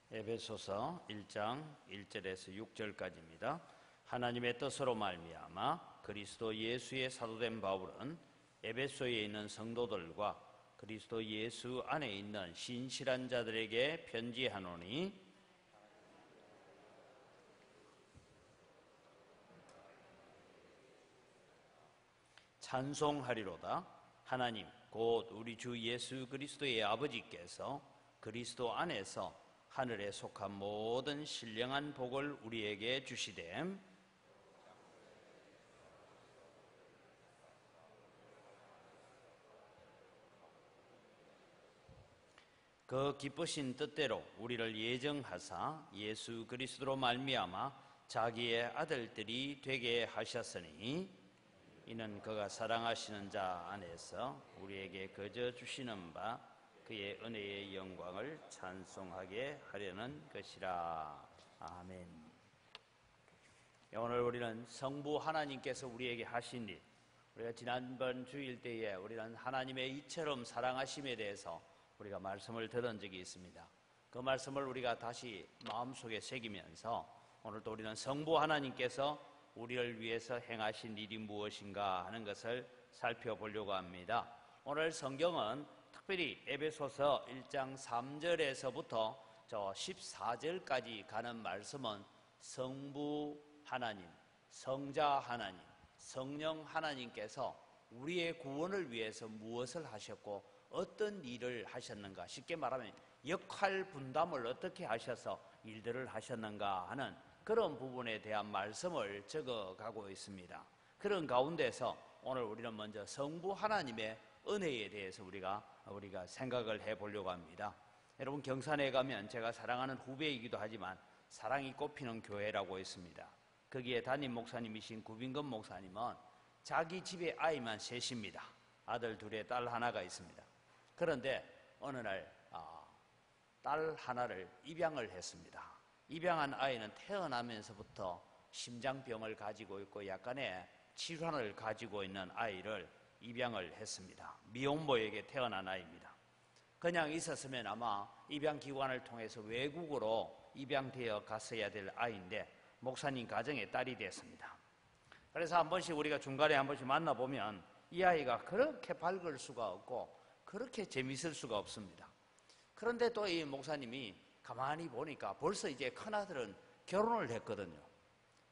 에베소서 1장 1절에서 6절까지입니다. 하나님의 뜻으로 말미암아 그리스도 예수의 사도된 바울은 에베소에 있는 성도들과 그리스도 예수 안에 있는 신실한 자들에게 편지하노니 찬송하리로다. 하나님 곧 우리 주 예수 그리스도의 아버지께서 그리스도 안에서 하늘에 속한 모든 신령한 복을 우리에게 주시되 그 기쁘신 뜻대로 우리를 예정하사 예수 그리스도로 말미암아 자기의 아들들이 되게 하셨으니 이는 그가 사랑하시는 자 안에서 우리에게 거저 주시는 바 그의 은혜의 영광을 찬송하게 하려는 것이라. 아멘. 오늘 우리는 성부 하나님께서 우리에게 하신 일, 우리가 지난번 주일 때에 우리는 하나님의 이처럼 사랑하심에 대해서 우리가 말씀을 들은 적이 있습니다. 그 말씀을 우리가 다시 마음속에 새기면서 오늘도 우리는 성부 하나님께서 우리를 위해서 행하신 일이 무엇인가 하는 것을 살펴보려고 합니다. 오늘 성경은 특별히 에베소서 1장 3절에서부터 저 14절까지 가는 말씀은 성부 하나님, 성자 하나님, 성령 하나님께서 우리의 구원을 위해서 무엇을 하셨고 어떤 일을 하셨는가, 쉽게 말하면 역할 분담을 어떻게 하셔서 일들을 하셨는가 하는 그런 부분에 대한 말씀을 적어가고 있습니다. 그런 가운데서 오늘 우리는 먼저 성부 하나님의 은혜에 대해서 우리가 생각을 해보려고 합니다. 여러분, 경산에 가면 제가 사랑하는 후배이기도 하지만 사랑이 꽃피는 교회라고 있습니다. 거기에 담임 목사님이신 구빈건 목사님은 자기 집에 아이만 셋입니다. 아들 둘에 딸 하나가 있습니다. 그런데 어느 날 딸 하나를 입양을 했습니다. 입양한 아이는 태어나면서부터 심장병을 가지고 있고 약간의 질환을 가지고 있는 아이를 입양을 했습니다. 미혼모에게 태어난 아이입니다. 그냥 있었으면 아마 입양기관을 통해서 외국으로 입양되어 갔어야 될 아이인데 목사님 가정의 딸이 됐습니다. 그래서 한 번씩 우리가 중간에 한 번씩 만나보면 이 아이가 그렇게 밝을 수가 없고 그렇게 재밌을 수가 없습니다. 그런데 또 이 목사님이 가만히 보니까 벌써 이제 큰아들은 결혼을 했거든요.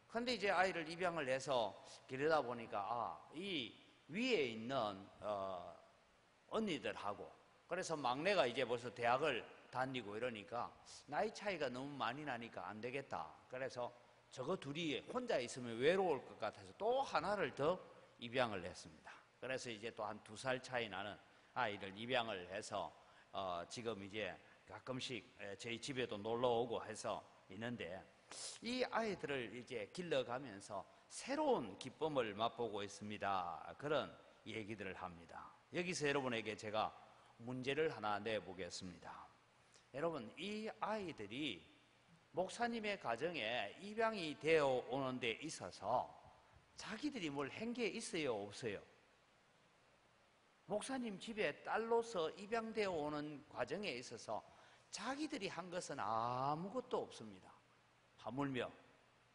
그런데 이제 아이를 입양을 해서 기르다 보니까 이 위에 있는 언니들하고, 그래서 막내가 이제 벌써 대학을 다니고 이러니까 나이 차이가 너무 많이 나니까 안 되겠다. 그래서 저거 둘이 혼자 있으면 외로울 것 같아서 또 하나를 더 입양을 했습니다. 그래서 이제 또 한 2살 차이 나는 아이를 입양을 해서 지금 이제 가끔씩 저희 집에도 놀러 오고 해서 있는데, 이 아이들을 이제 길러가면서 새로운 기쁨을 맛보고 있습니다. 그런 얘기들을 합니다. 여기서 여러분에게 제가 문제를 하나 내보겠습니다. 여러분, 이 아이들이 목사님의 가정에 입양이 되어 오는 데 있어서 자기들이 뭘 한 게 있어요, 없어요? 목사님 집에 딸로서 입양되어 오는 과정에 있어서 자기들이 한 것은 아무것도 없습니다. 하물며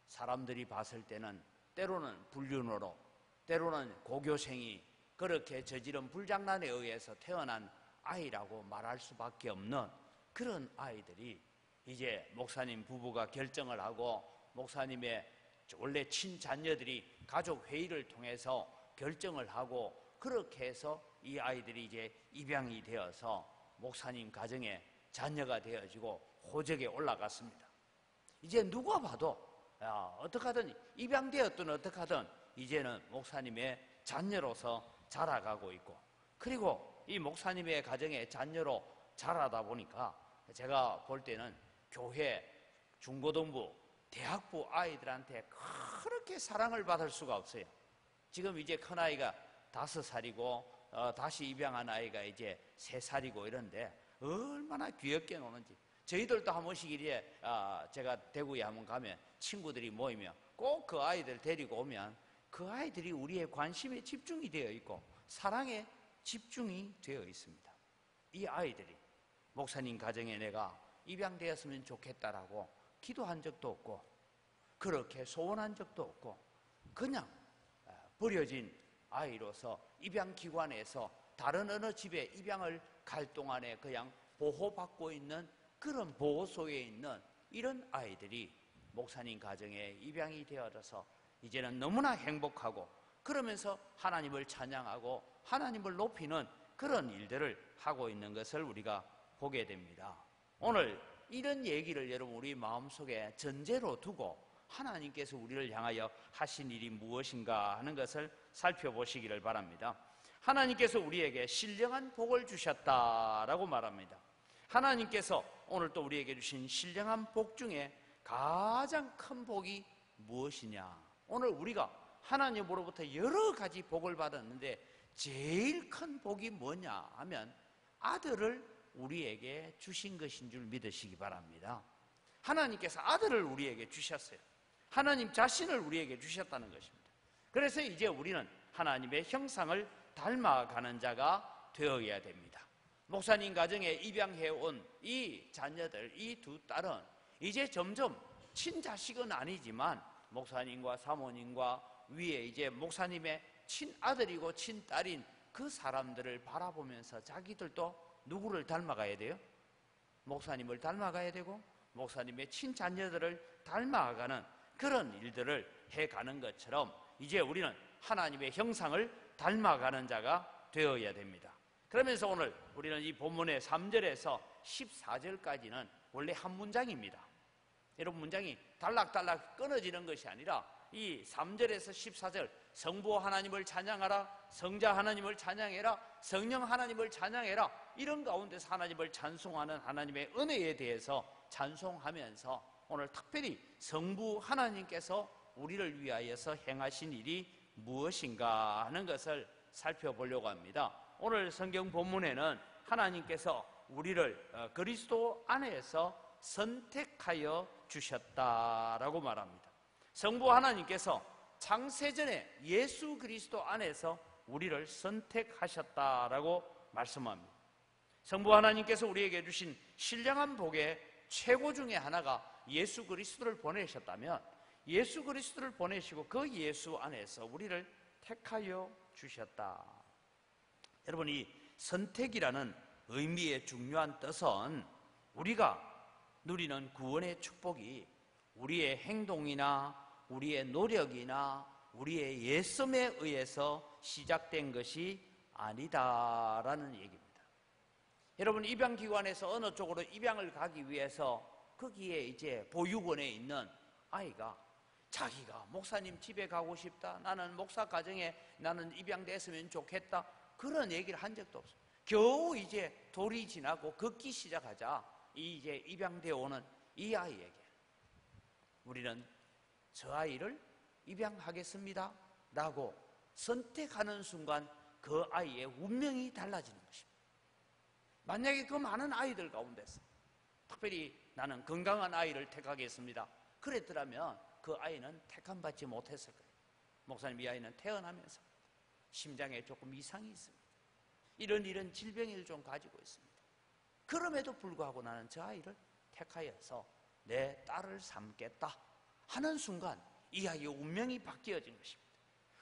사람들이 봤을 때는 때로는 불륜으로, 때로는 고교생이 그렇게 저지른 불장난에 의해서 태어난 아이라고 말할 수밖에 없는 그런 아이들이 이제 목사님 부부가 결정을 하고 목사님의 원래 친자녀들이 가족 회의를 통해서 결정을 하고 그렇게 해서 이 아이들이 이제 입양이 되어서 목사님 가정에 자녀가 되어지고 호적에 올라갔습니다. 이제 누가 봐도 어떡하든 입양되었든 어떡하든 이제는 목사님의 자녀로서 자라가고 있고, 그리고 이 목사님의 가정의 자녀로 자라다 보니까 제가 볼 때는 교회, 중고등부, 대학부 아이들한테 그렇게 사랑을 받을 수가 없어요. 지금 이제 큰아이가 5살이고 다시 입양한 아이가 이제 3살이고 이런데 얼마나 귀엽게 노는지. 저희들도 한 번씩 이래 제가 대구에 한번 가면 친구들이 모이면 꼭 그 아이들 데리고 오면 그 아이들이 우리의 관심에 집중이 되어 있고 사랑에 집중이 되어 있습니다. 이 아이들이 목사님 가정에 내가 입양되었으면 좋겠다라고 기도한 적도 없고 그렇게 소원한 적도 없고 그냥 버려진 아이로서 입양기관에서 다른 어느 집에 입양을 갈 동안에 그냥 보호받고 있는 그런 보호소에 있는 이런 아이들이 목사님 가정에 입양이 되어져서 이제는 너무나 행복하고 그러면서 하나님을 찬양하고 하나님을 높이는 그런 일들을 하고 있는 것을 우리가 보게 됩니다. 오늘 이런 얘기를 여러분 우리 마음속에 전제로 두고 하나님께서 우리를 향하여 하신 일이 무엇인가 하는 것을 살펴보시기를 바랍니다. 하나님께서 우리에게 신령한 복을 주셨다라고 말합니다. 하나님께서 오늘 또 우리에게 주신 신령한 복 중에 가장 큰 복이 무엇이냐? 오늘 우리가 하나님으로부터 여러 가지 복을 받았는데 제일 큰 복이 뭐냐 하면 아들을 우리에게 주신 것인 줄 믿으시기 바랍니다. 하나님께서 아들을 우리에게 주셨어요. 하나님 자신을 우리에게 주셨다는 것입니다. 그래서 이제 우리는 하나님의 형상을 닮아가는 자가 되어야 됩니다. 목사님 가정에 입양해온 이 자녀들, 이 두 딸은 이제 점점 친자식은 아니지만 목사님과 사모님과 위에 이제 목사님의 친아들이고 친딸인 그 사람들을 바라보면서 자기들도 누구를 닮아가야 돼요? 목사님을 닮아가야 되고 목사님의 친자녀들을 닮아가는 그런 일들을 해가는 것처럼 이제 우리는 하나님의 형상을 닮아가는 자가 되어야 됩니다. 그러면서 오늘 우리는 이 본문의 3절에서 14절까지는 원래 한 문장입니다. 여러분 문장이 달락달락 끊어지는 것이 아니라 이 3절에서 14절 성부 하나님을 찬양하라, 성자 하나님을 찬양해라, 성령 하나님을 찬양해라, 이런 가운데서 하나님을 찬송하는 하나님의 은혜에 대해서 찬송하면서 오늘 특별히 성부 하나님께서 우리를 위하여서 행하신 일이 무엇인가 하는 것을 살펴보려고 합니다. 오늘 성경 본문에는 하나님께서 우리를 그리스도 안에서 선택하여 주셨다라고 말합니다. 성부 하나님께서 창세전에 예수 그리스도 안에서 우리를 선택하셨다라고 말씀합니다. 성부 하나님께서 우리에게 주신 신령한 복의 최고 중에 하나가 예수 그리스도를 보내셨다면 예수 그리스도를 보내시고 그 예수 안에서 우리를 택하여 주셨다. 여러분 이 선택이라는 의미의 중요한 뜻은 우리가 누리는 구원의 축복이 우리의 행동이나 우리의 노력이나 우리의 예섬에 의해서 시작된 것이 아니다라는 얘기입니다. 여러분 입양기관에서 어느 쪽으로 입양을 가기 위해서 거기에 이제 보육원에 있는 아이가 자기가 목사님 집에 가고 싶다, 나는 목사 가정에 나는 입양됐으면 좋겠다, 그런 얘기를 한 적도 없어요. 겨우 이제 돌이 지나고 걷기 시작하자 이제 입양되어 오는 이 아이에게 우리는 저 아이를 입양하겠습니다 라고 선택하는 순간 그 아이의 운명이 달라지는 것입니다. 만약에 그 많은 아이들 가운데서 특별히 나는 건강한 아이를 택하겠습니다 그랬더라면 그 아이는 택함받지 못했을 거예요. 목사님 이 아이는 태어나면서 심장에 조금 이상이 있습니다. 이런 질병을 좀 가지고 있습니다. 그럼에도 불구하고 나는 저 아이를 택하여서 내 딸을 삼겠다 하는 순간 이 아이의 운명이 바뀌어진 것입니다.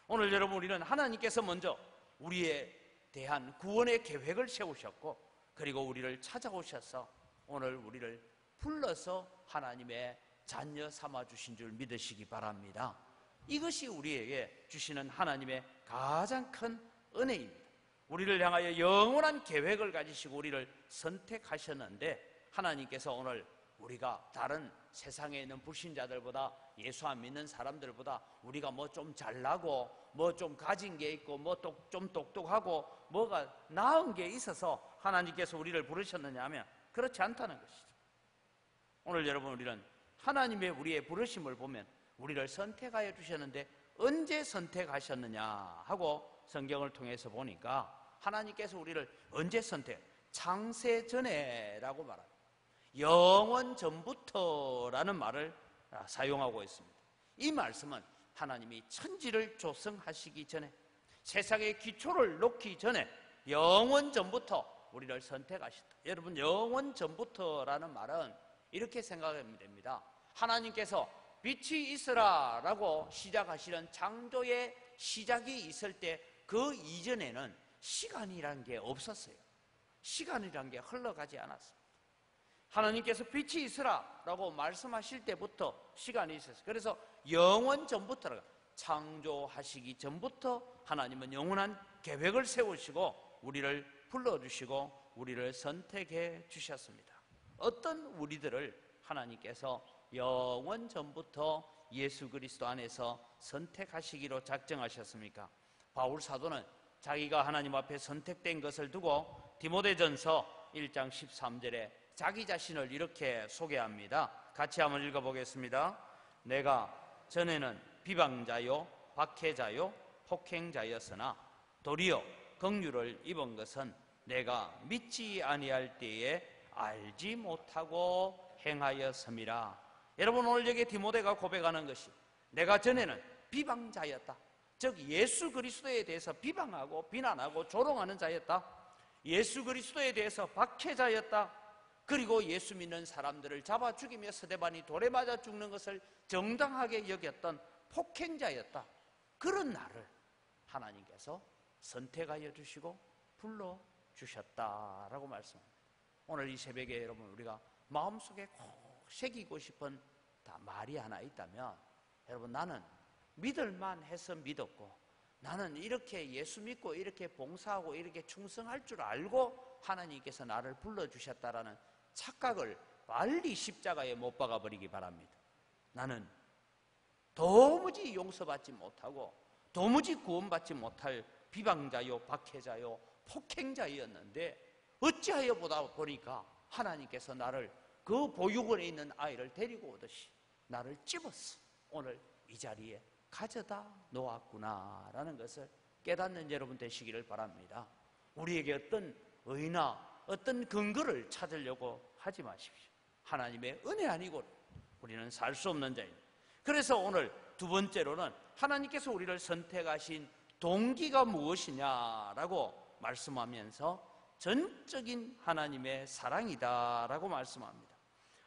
오늘 여러분 우리는 하나님께서 먼저 우리에 대한 구원의 계획을 세우셨고 그리고 우리를 찾아오셔서 오늘 우리를 불러서 하나님의 자녀 삼아주신 줄 믿으시기 바랍니다. 이것이 우리에게 주시는 하나님의 가장 큰 은혜입니다. 우리를 향하여 영원한 계획을 가지시고 우리를 선택하셨는데 하나님께서 오늘 우리가 다른 세상에 있는 불신자들보다 예수 안 믿는 사람들보다 우리가 뭐 좀 잘나고 뭐 좀 가진 게 있고 뭐 좀 똑똑하고 뭐가 나은 게 있어서 하나님께서 우리를 부르셨느냐 하면 그렇지 않다는 것이죠. 오늘 여러분 우리는 하나님의 우리의 부르심을 보면 우리를 선택하여 주셨는데 언제 선택하셨느냐 하고 성경을 통해서 보니까 하나님께서 우리를 언제 창세전에라고 말합니다. 영원 전부터라는 말을 사용하고 있습니다. 이 말씀은 하나님이 천지를 조성하시기 전에 세상의 기초를 놓기 전에 영원 전부터 우리를 선택하셨다. 여러분, 영원 전부터라는 말은 이렇게 생각하면 됩니다. 하나님께서 빛이 있으라 라고 시작하시는 창조의 시작이 있을 때 그 이전에는 시간이라는 게 없었어요. 시간이라는 게 흘러가지 않았어요. 하나님께서 빛이 있으라 라고 말씀하실 때부터 시간이 있었어요. 그래서 영원 전부터, 창조하시기 전부터 하나님은 영원한 계획을 세우시고 우리를 불러주시고 우리를 선택해 주셨습니다. 어떤 우리들을 하나님께서 영원 전부터 예수 그리스도 안에서 선택하시기로 작정하셨습니까? 바울 사도는 자기가 하나님 앞에 선택된 것을 두고 디모데전서 1장 13절에 자기 자신을 이렇게 소개합니다. 같이 한번 읽어보겠습니다. 내가 전에는 비방자요 박해자요 폭행자였으나 도리어 긍휼을 입은 것은 내가 믿지 아니할 때에 알지 못하고 행하였음이라. 여러분, 오늘 여기 디모데가 고백하는 것이 내가 전에는 비방자였다. 즉 예수 그리스도에 대해서 비방하고 비난하고 조롱하는 자였다. 예수 그리스도에 대해서 박해자였다. 그리고 예수 믿는 사람들을 잡아 죽이며 스데반이 돌에 맞아 죽는 것을 정당하게 여겼던 폭행자였다. 그런 나를 하나님께서 선택하여 주시고 불러주셨다라고 말씀합니다. 오늘 이 새벽에 여러분, 우리가 마음속에 꼭 새기고 싶은 말이 하나 있다면, 여러분, 나는 믿을만 해서 믿었고, 나는 이렇게 예수 믿고 이렇게 봉사하고 이렇게 충성할 줄 알고 하나님께서 나를 불러주셨다라는 착각을 빨리 십자가에 못 박아버리기 바랍니다. 나는 도무지 용서받지 못하고 도무지 구원받지 못할 비방자요 박해자요 폭행자였는데, 어찌하여 보다 보니까 하나님께서 나를 그 보육원에 있는 아이를 데리고 오듯이 나를 집어서 오늘 이 자리에 가져다 놓았구나라는 것을 깨닫는 여러분 되시기를 바랍니다. 우리에게 어떤 의나 어떤 근거를 찾으려고 하지 마십시오. 하나님의 은혜 아니고 우리는 살 수 없는 자입니다. 그래서 오늘 두 번째로는 하나님께서 우리를 선택하신 동기가 무엇이냐라고 말씀하면서 전적인 하나님의 사랑이다라고 말씀합니다.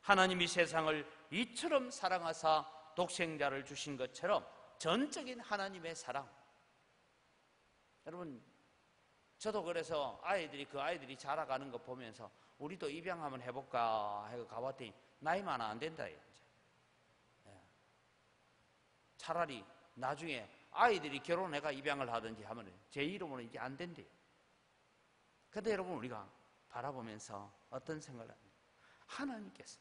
하나님이 세상을 이처럼 사랑하사 독생자를 주신 것처럼 전적인 하나님의 사랑. 여러분, 저도 그래서 그 아이들이 자라가는 거 보면서 우리도 입양 한번 해볼까 하고 가봤더니 나이 많아 안 된다. 이제. 차라리 나중에 아이들이 결혼해가 입양을 하든지 하면 제 이름으로 이제 안 된대요. 근데 여러분, 우리가 바라보면서 어떤 생각을 합니까? 하나님께서,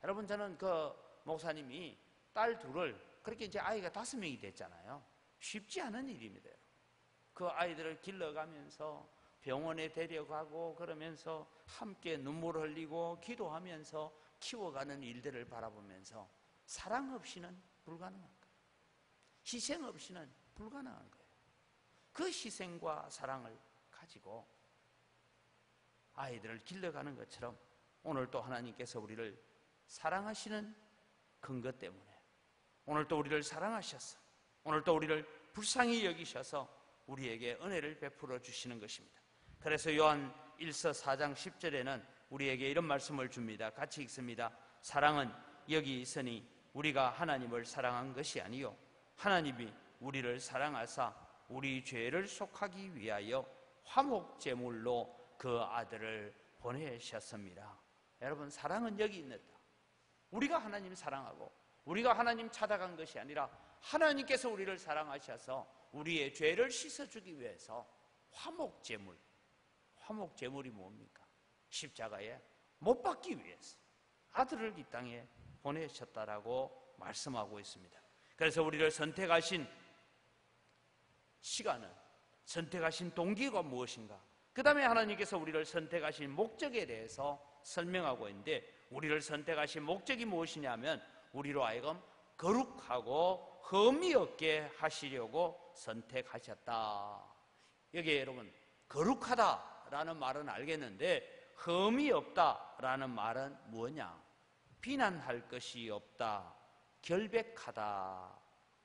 여러분, 저는 그 목사님이 딸 둘을, 그렇게 이제 아이가 5명이 됐잖아요. 쉽지 않은 일입니다. 그 아이들을 길러가면서 병원에 데려가고 그러면서 함께 눈물 흘리고 기도하면서 키워가는 일들을 바라보면서 사랑 없이는 불가능한 거예요. 희생 없이는 불가능한 거예요. 그 희생과 사랑을 가지고 아이들을 길러가는 것처럼 오늘 또 하나님께서 우리를 사랑하시는 근거 때문에 오늘 또 우리를 사랑하셔서 오늘 또 우리를 불쌍히 여기셔서 우리에게 은혜를 베풀어 주시는 것입니다. 그래서 요한 1서 4장 10절에는 우리에게 이런 말씀을 줍니다. 같이 읽습니다. 사랑은 여기 있으니 우리가 하나님을 사랑한 것이 아니요 하나님이 우리를 사랑하사 우리 죄를 속하기 위하여 화목제물로 그 아들을 보내셨습니다. 여러분, 사랑은 여기 있는다. 우리가 하나님 사랑하고 우리가 하나님 찾아간 것이 아니라 하나님께서 우리를 사랑하셔서 우리의 죄를 씻어주기 위해서 화목제물, 화목제물이 뭡니까? 십자가에 못 박기 위해서 아들을 이 땅에 보내셨다라고 말씀하고 있습니다. 그래서 우리를 선택하신 시간은, 선택하신 동기가 무엇인가? 그 다음에 하나님께서 우리를 선택하신 목적에 대해서 설명하고 있는데, 우리를 선택하신 목적이 무엇이냐면 우리로 하여금 거룩하고 흠이 없게 하시려고 선택하셨다. 여기에 여러분, 거룩하다라는 말은 알겠는데 흠이 없다라는 말은 뭐냐? 비난할 것이 없다, 결백하다,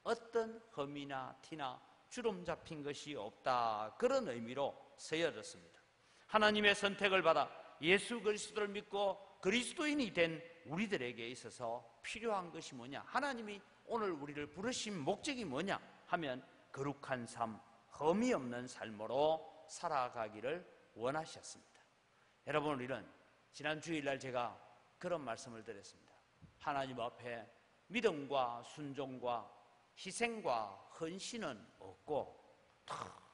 어떤 흠이나 티나 주름 잡힌 것이 없다, 그런 의미로 쓰여졌습니다. 하나님의 선택을 받아 예수 그리스도를 믿고 그리스도인이 된 우리들에게 있어서 필요한 것이 뭐냐? 하나님이 오늘 우리를 부르신 목적이 뭐냐? 하면 거룩한 삶, 흠이 없는 삶으로 살아가기를 원하셨습니다. 여러분, 우리는 지난 주일날 제가 그런 말씀을 드렸습니다. 하나님 앞에 믿음과 순종과 희생과 헌신은 없고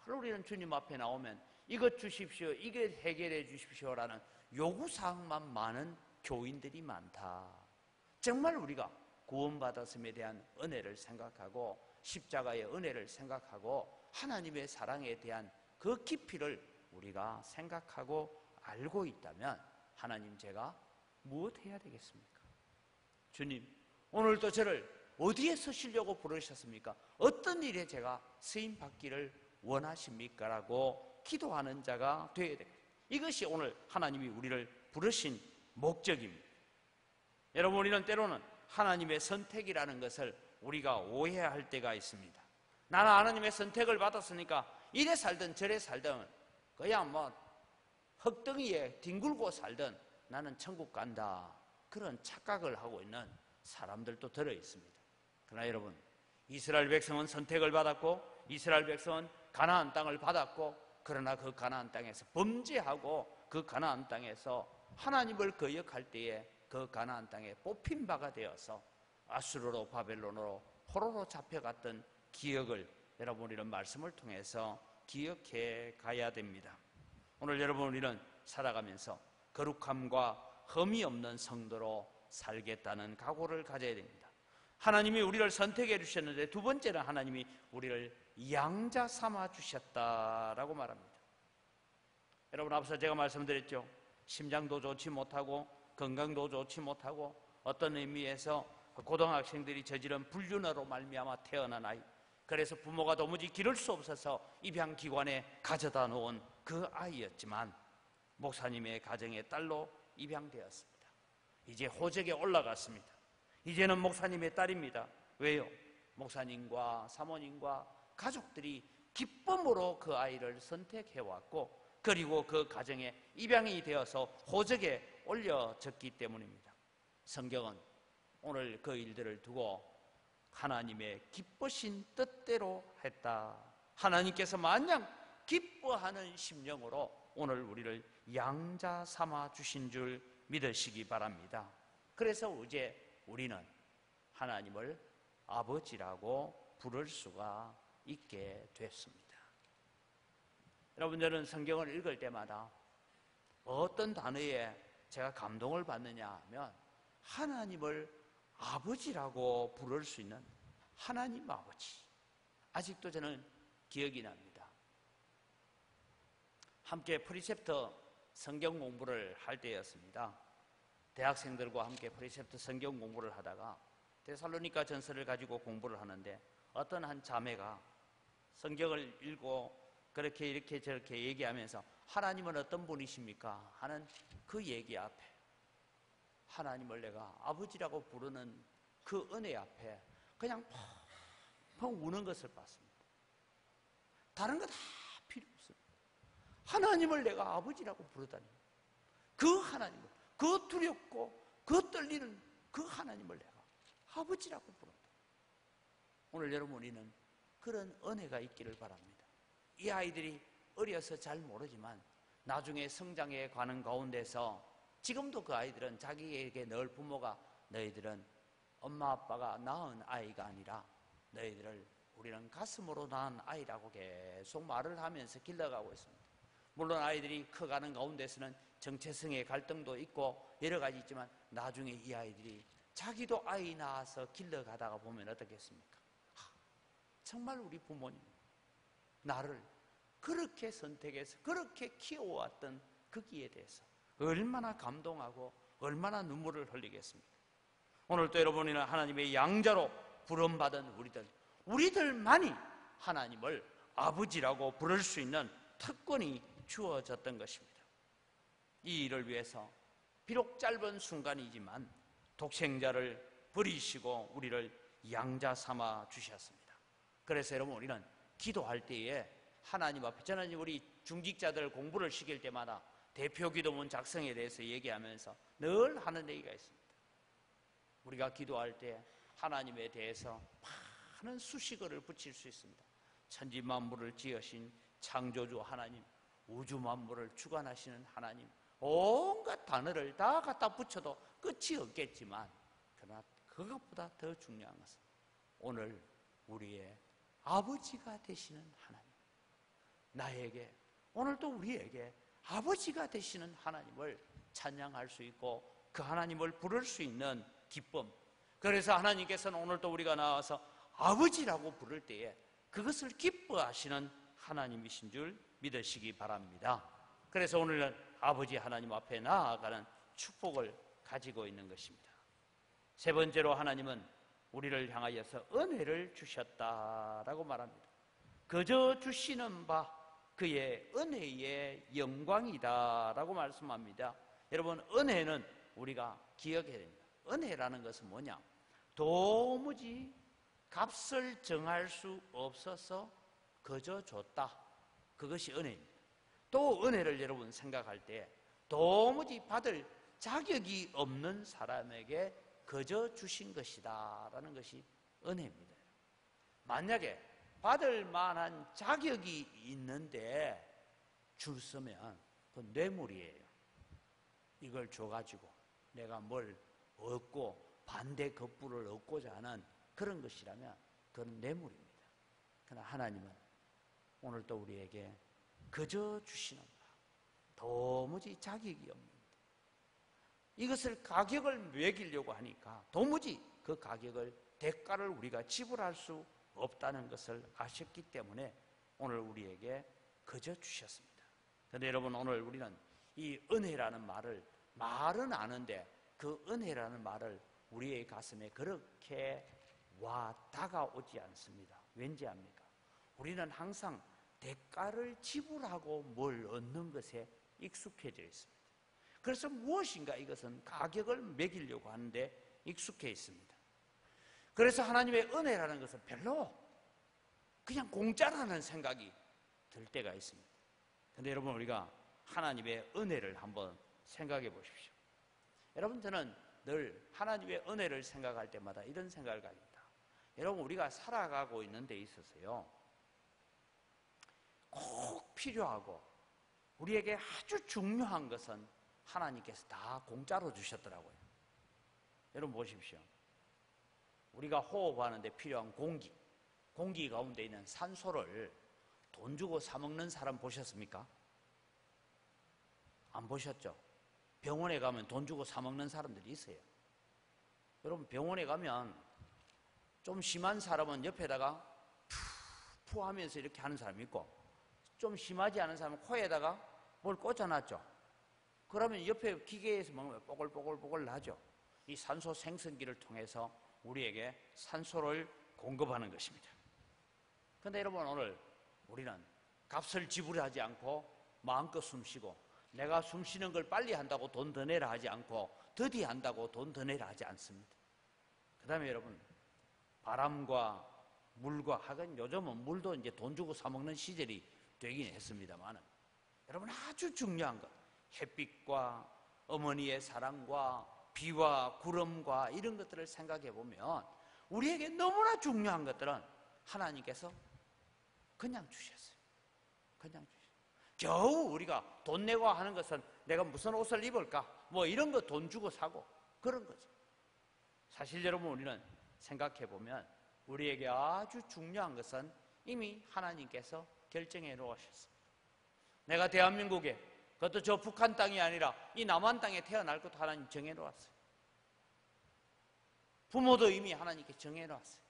우리는 주님 앞에 나오면 이것 주십시오, 이것 해결해 주십시오라는 요구사항만 많은 교인들이 많다. 정말 우리가 구원받았음에 대한 은혜를 생각하고 십자가의 은혜를 생각하고 하나님의 사랑에 대한 그 깊이를 우리가 생각하고 알고 있다면 하나님, 제가 무엇 해야 되겠습니까? 주님, 오늘도 저를 어디에 서시려고 부르셨습니까? 어떤 일에 제가 쓰임 받기를 원하십니까? 라고 기도하는 자가 되어야 됩니다. 이것이 오늘 하나님이 우리를 부르신 목적입니다. 여러분, 우리는 때로는 하나님의 선택이라는 것을 우리가 오해할 때가 있습니다. 나는 하나님의 선택을 받았으니까 이래 살든 저래 살든 그냥 뭐 흙덩이에 뒹굴고 살든 나는 천국 간다, 그런 착각을 하고 있는 사람들도 들어 있습니다. 그러나 여러분, 이스라엘 백성은 선택을 받았고 이스라엘 백성은 가나안 땅을 받았고, 그러나 그 가나안 땅에서 범죄하고 그 가나안 땅에서 하나님을 거역할 때에 그 가나안 땅에 뽑힌 바가 되어서 아수르로 바벨론으로 포로로 잡혀갔던 기억을 여러분, 이런 말씀을 통해서 기억해 가야 됩니다. 오늘 여러분, 우리는 살아가면서 거룩함과 흠이 없는 성도로 살겠다는 각오를 가져야 됩니다. 하나님이 우리를 선택해 주셨는데 두 번째는 하나님이 우리를 양자 삼아 주셨다라고 말합니다. 여러분, 앞서 제가 말씀드렸죠. 심장도 좋지 못하고 건강도 좋지 못하고 어떤 의미에서 고등학생들이 저지른 불륜으로 말미암아 태어난 아이, 그래서 부모가 도무지 기를 수 없어서 입양기관에 가져다 놓은 그 아이였지만 목사님의 가정의 딸로 입양되었습니다. 이제 호적에 올라갔습니다. 이제는 목사님의 딸입니다. 왜요? 목사님과 사모님과 가족들이 기쁨으로 그 아이를 선택해왔고, 그리고 그 가정에 입양이 되어서 호적에 올려졌기 때문입니다. 성경은 오늘 그 일들을 두고 하나님의 기쁘신 뜻대로 했다, 하나님께서 마냥 기뻐하는 심령으로 오늘 우리를 양자 삼아 주신 줄 믿으시기 바랍니다. 그래서 이제 우리는 하나님을 아버지라고 부를 수가 있게 됐습니다. 여러분, 저는 성경을 읽을 때마다 어떤 단어에 제가 감동을 받느냐 하면 하나님을 아버지라고 부를 수 있는 하나님 아버지, 아직도 저는 기억이 납니다. 함께 프리셉터 성경 공부를 할 때였습니다. 대학생들과 함께 프리셉트 성경 공부를 하다가 데살로니가 전서를 가지고 공부를 하는데 어떤 한 자매가 성경을 읽고 그렇게 이렇게 저렇게 얘기하면서 하나님은 어떤 분이십니까? 하는 그 얘기 앞에 하나님을 내가 아버지라고 부르는 그 은혜 앞에 그냥 펑펑 우는 것을 봤습니다. 다른 거 다 필요 없습니다. 하나님을 내가 아버지라고 부르다니, 그 하나님을, 그 두렵고 그 떨리는 그 하나님을 내가 아버지라고 부른다. 오늘 여러분, 우리는 그런 은혜가 있기를 바랍니다. 이 아이들이 어려서 잘 모르지만 나중에 성장해 가는 가운데서 지금도 그 아이들은 자기에게 늘 부모가 너희들은 엄마 아빠가 낳은 아이가 아니라 너희들을 우리는 가슴으로 낳은 아이라고 계속 말을 하면서 길러가고 있습니다. 물론 아이들이 커가는 가운데서는 정체성의 갈등도 있고 여러 가지 있지만 나중에 이 아이들이 자기도 아이 낳아서 길러가다가 보면 어떻겠습니까? 정말 우리 부모님 나를 그렇게 선택해서 그렇게 키워왔던 거기에 대해서 얼마나 감동하고 얼마나 눈물을 흘리겠습니까? 오늘 또 여러분이는 하나님의 양자로 부름받은 우리들만이 하나님을 아버지라고 부를 수 있는 특권이 주어졌던 것입니다. 이 일을 위해서 비록 짧은 순간이지만 독생자를 버리시고 우리를 양자 삼아 주셨습니다. 그래서 여러분, 우리는 기도할 때에 하나님 앞에, 저는 우리 중직자들 공부를 시킬 때마다 대표 기도문 작성에 대해서 얘기하면서 늘 하는 얘기가 있습니다. 우리가 기도할 때 하나님에 대해서 많은 수식어를 붙일 수 있습니다. 천지 만물을 지으신 창조주 하나님, 우주 만물을 주관하시는 하나님, 온갖 단어를 다 갖다 붙여도 끝이 없겠지만, 그러나 그것보다 더 중요한 것은 오늘 우리의 아버지가 되시는 하나님, 나에게, 오늘도 우리에게 아버지가 되시는 하나님을 찬양할 수 있고 그 하나님을 부를 수 있는 기쁨, 그래서 하나님께서는 오늘도 우리가 나와서 아버지라고 부를 때에 그것을 기뻐하시는 하나님이신 줄 믿으시기 바랍니다. 그래서 오늘은 아버지 하나님 앞에 나아가는 축복을 가지고 있는 것입니다. 세 번째로 하나님은 우리를 향하여서 은혜를 주셨다라고 말합니다. 그저 주시는 바 그의 은혜의 영광이다라고 말씀합니다. 여러분, 은혜는 우리가 기억해야 됩니다. 은혜라는 것은 뭐냐? 도무지 값을 정할 수 없어서 그저 줬다. 그것이 은혜입니다. 또 은혜를 여러분 생각할 때 도무지 받을 자격이 없는 사람에게 그저 주신 것이다 라는 것이 은혜입니다. 만약에 받을 만한 자격이 있는데 줄 서면 그건 뇌물이에요. 이걸 줘가지고 내가 뭘 얻고 반대 겁부를 얻고자 하는 그런 것이라면 그건 뇌물입니다. 그러나 하나님은 오늘도 우리에게 그저 주시는 바, 도무지 자격이 없는데 이것을 가격을 매기려고 하니까 도무지 그 가격을, 대가를 우리가 지불할 수 없다는 것을 아셨기 때문에 오늘 우리에게 그저 주셨습니다. 그런데 여러분, 오늘 우리는 이 은혜라는 말은 아는데 그 은혜라는 말을 우리의 가슴에 그렇게 다가오지 않습니다. 왠지 압니까? 우리는 항상 대가를 지불하고 뭘 얻는 것에 익숙해져 있습니다. 그래서 무엇인가 이것은 가격을 매기려고 하는데 익숙해 있습니다. 그래서 하나님의 은혜라는 것은 별로 그냥 공짜라는 생각이 들 때가 있습니다. 그런데 여러분, 우리가 하나님의 은혜를 한번 생각해 보십시오. 여러분, 저는 늘 하나님의 은혜를 생각할 때마다 이런 생각을 가집니다. 여러분, 우리가 살아가고 있는 데 있어서요, 꼭 필요하고 우리에게 아주 중요한 것은 하나님께서 다 공짜로 주셨더라고요. 여러분 보십시오. 우리가 호흡하는 데 필요한 공기 가운데 있는 산소를 돈 주고 사 먹는 사람 보셨습니까? 안 보셨죠? 병원에 가면 돈 주고 사 먹는 사람들이 있어요. 여러분, 병원에 가면 좀 심한 사람은 옆에다가 푸 하면서 이렇게 하는 사람이 있고, 좀 심하지 않은 사람은 코에다가 뭘 꽂아놨죠. 그러면 옆에 기계에서 먹으면 뽀글뽀글뽀글 나죠. 이 산소 생성기를 통해서 우리에게 산소를 공급하는 것입니다. 그런데 여러분, 오늘 우리는 값을 지불하지 않고 마음껏 숨쉬고, 내가 숨쉬는 걸 빨리 한다고 돈 더 내라 하지 않고 더디 한다고 돈 더 내라 하지 않습니다. 그 다음에 여러분, 바람과 물과, 하긴 요즘은 물도 이제 돈 주고 사 먹는 시절이 되긴 했습니다만, 여러분, 아주 중요한 것, 햇빛과 어머니의 사랑과 비와 구름과 이런 것들을 생각해 보면 우리에게 너무나 중요한 것들은 하나님께서 그냥 주셨어요. 그냥 주셨어요. 겨우 우리가 돈 내고 하는 것은 내가 무슨 옷을 입을까, 뭐 이런 거 돈 주고 사고 그런 거죠. 사실 여러분, 우리는 생각해 보면 우리에게 아주 중요한 것은 이미 하나님께서 결정해 놓으셨습니다. 내가 대한민국에, 그것도 저 북한 땅이 아니라 이 남한 땅에 태어날 것도 하나님 정해 놓았어요. 부모도 이미 하나님께 정해 놓았어요.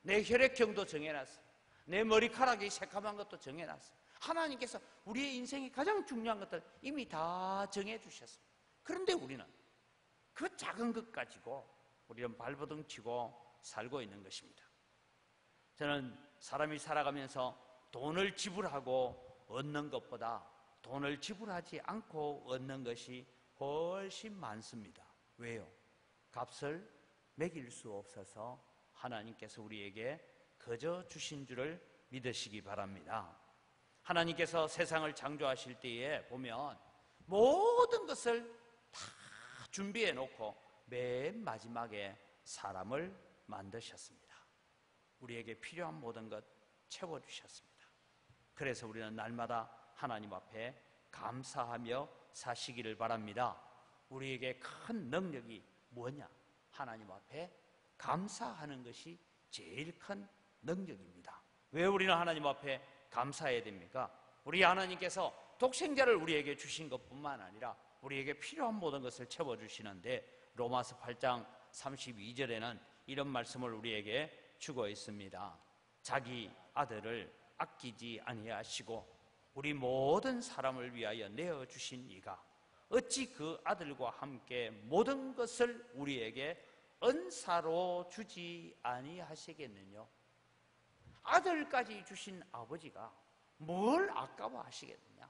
내 혈액형도 정해 놨어요. 내 머리카락이 새카만 것도 정해 놨어요. 하나님께서 우리의 인생이 가장 중요한 것들 이미 다 정해 주셨습니다. 그런데 우리는 그 작은 것 가지고 우리는 발버둥 치고 살고 있는 것입니다. 저는 사람이 살아가면서 돈을 지불하고 얻는 것보다 돈을 지불하지 않고 얻는 것이 훨씬 많습니다. 왜요? 값을 매길 수 없어서 하나님께서 우리에게 거저 주신 줄을 믿으시기 바랍니다. 하나님께서 세상을 창조하실 때에 보면 모든 것을 다 준비해 놓고 맨 마지막에 사람을 만드셨습니다. 우리에게 필요한 모든 것 채워주셨습니다. 그래서 우리는 날마다 하나님 앞에 감사하며 사시기를 바랍니다. 우리에게 큰 능력이 뭐냐? 하나님 앞에 감사하는 것이 제일 큰 능력입니다. 왜 우리는 하나님 앞에 감사해야 됩니까? 우리 하나님께서 독생자를 우리에게 주신 것뿐만 아니라 우리에게 필요한 모든 것을 채워주시는데, 로마서 8장 32절에는 이런 말씀을 우리에게 주고 있습니다. 자기 아들을 아끼지 아니하시고 우리 모든 사람을 위하여 내어주신 이가 어찌 그 아들과 함께 모든 것을 우리에게 은사로 주지 아니하시겠느냐? 아들까지 주신 아버지가 뭘 아까워하시겠느냐?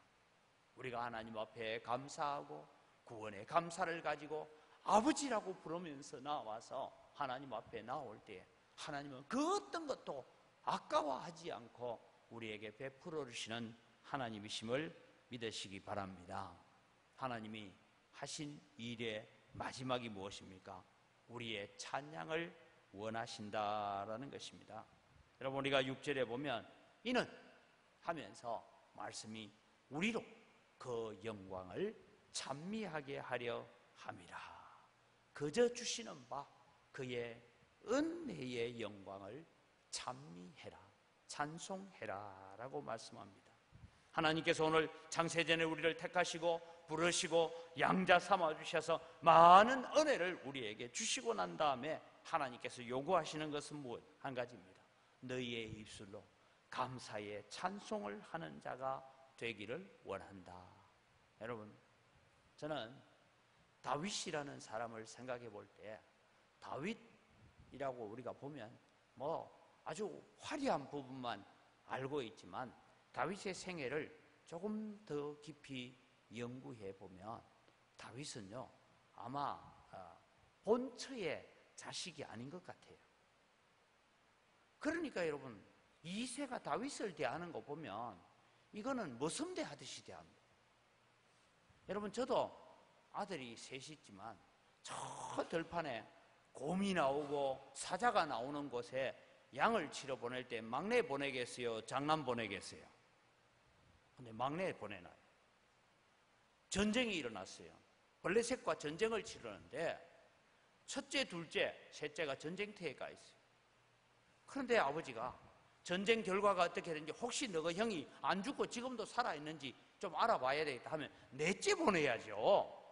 우리가 하나님 앞에 감사하고 구원의 감사를 가지고 아버지라고 부르면서 나와서 하나님 앞에 나올 때 하나님은 그 어떤 것도 아까워하지 않고 우리에게 베풀어 주시는 하나님이심을 믿으시기 바랍니다. 하나님이 하신 일의 마지막이 무엇입니까? 우리의 찬양을 원하신다라는 것입니다. 여러분, 우리가 6절에 보면 이는 하면서 말씀이 우리로 그 영광을 찬미하게 하려 함이라. 그저 주시는 바 그의 은혜의 영광을 찬미해라, 찬송해라 라고 말씀합니다. 하나님께서 오늘 창세전에 우리를 택하시고 부르시고 양자 삼아주셔서 많은 은혜를 우리에게 주시고 난 다음에 하나님께서 요구하시는 것은 무엇? 한 가지입니다. 너희의 입술로 감사의 찬송을 하는 자가 되기를 원한다. 여러분, 저는 다윗이라는 사람을 생각해 볼 때 다윗이라고 우리가 보면 아주 화려한 부분만 알고 있지만 다윗의 생애를 조금 더 깊이 연구해 보면 다윗은요 아마 본처의 자식이 아닌 것 같아요. 그러니까 여러분, 이새가 다윗을 대하는 거 보면 이거는 머슴대 하듯이 대합니다. 여러분, 저도 아들이 셋이 있지만 저 들판에 곰이 나오고 사자가 나오는 곳에 양을 치러 보낼 때 막내 보내겠어요? 장남 보내겠어요? 근데 막내 보내놔요. 전쟁이 일어났어요. 블레셋과 전쟁을 치르는데 첫째, 둘째, 셋째가 전쟁터에 가 있어요. 그런데 아버지가 전쟁 결과가 어떻게 되는지 혹시 너가 형이 안 죽고 지금도 살아있는지 좀 알아봐야 되겠다 하면 넷째 보내야죠.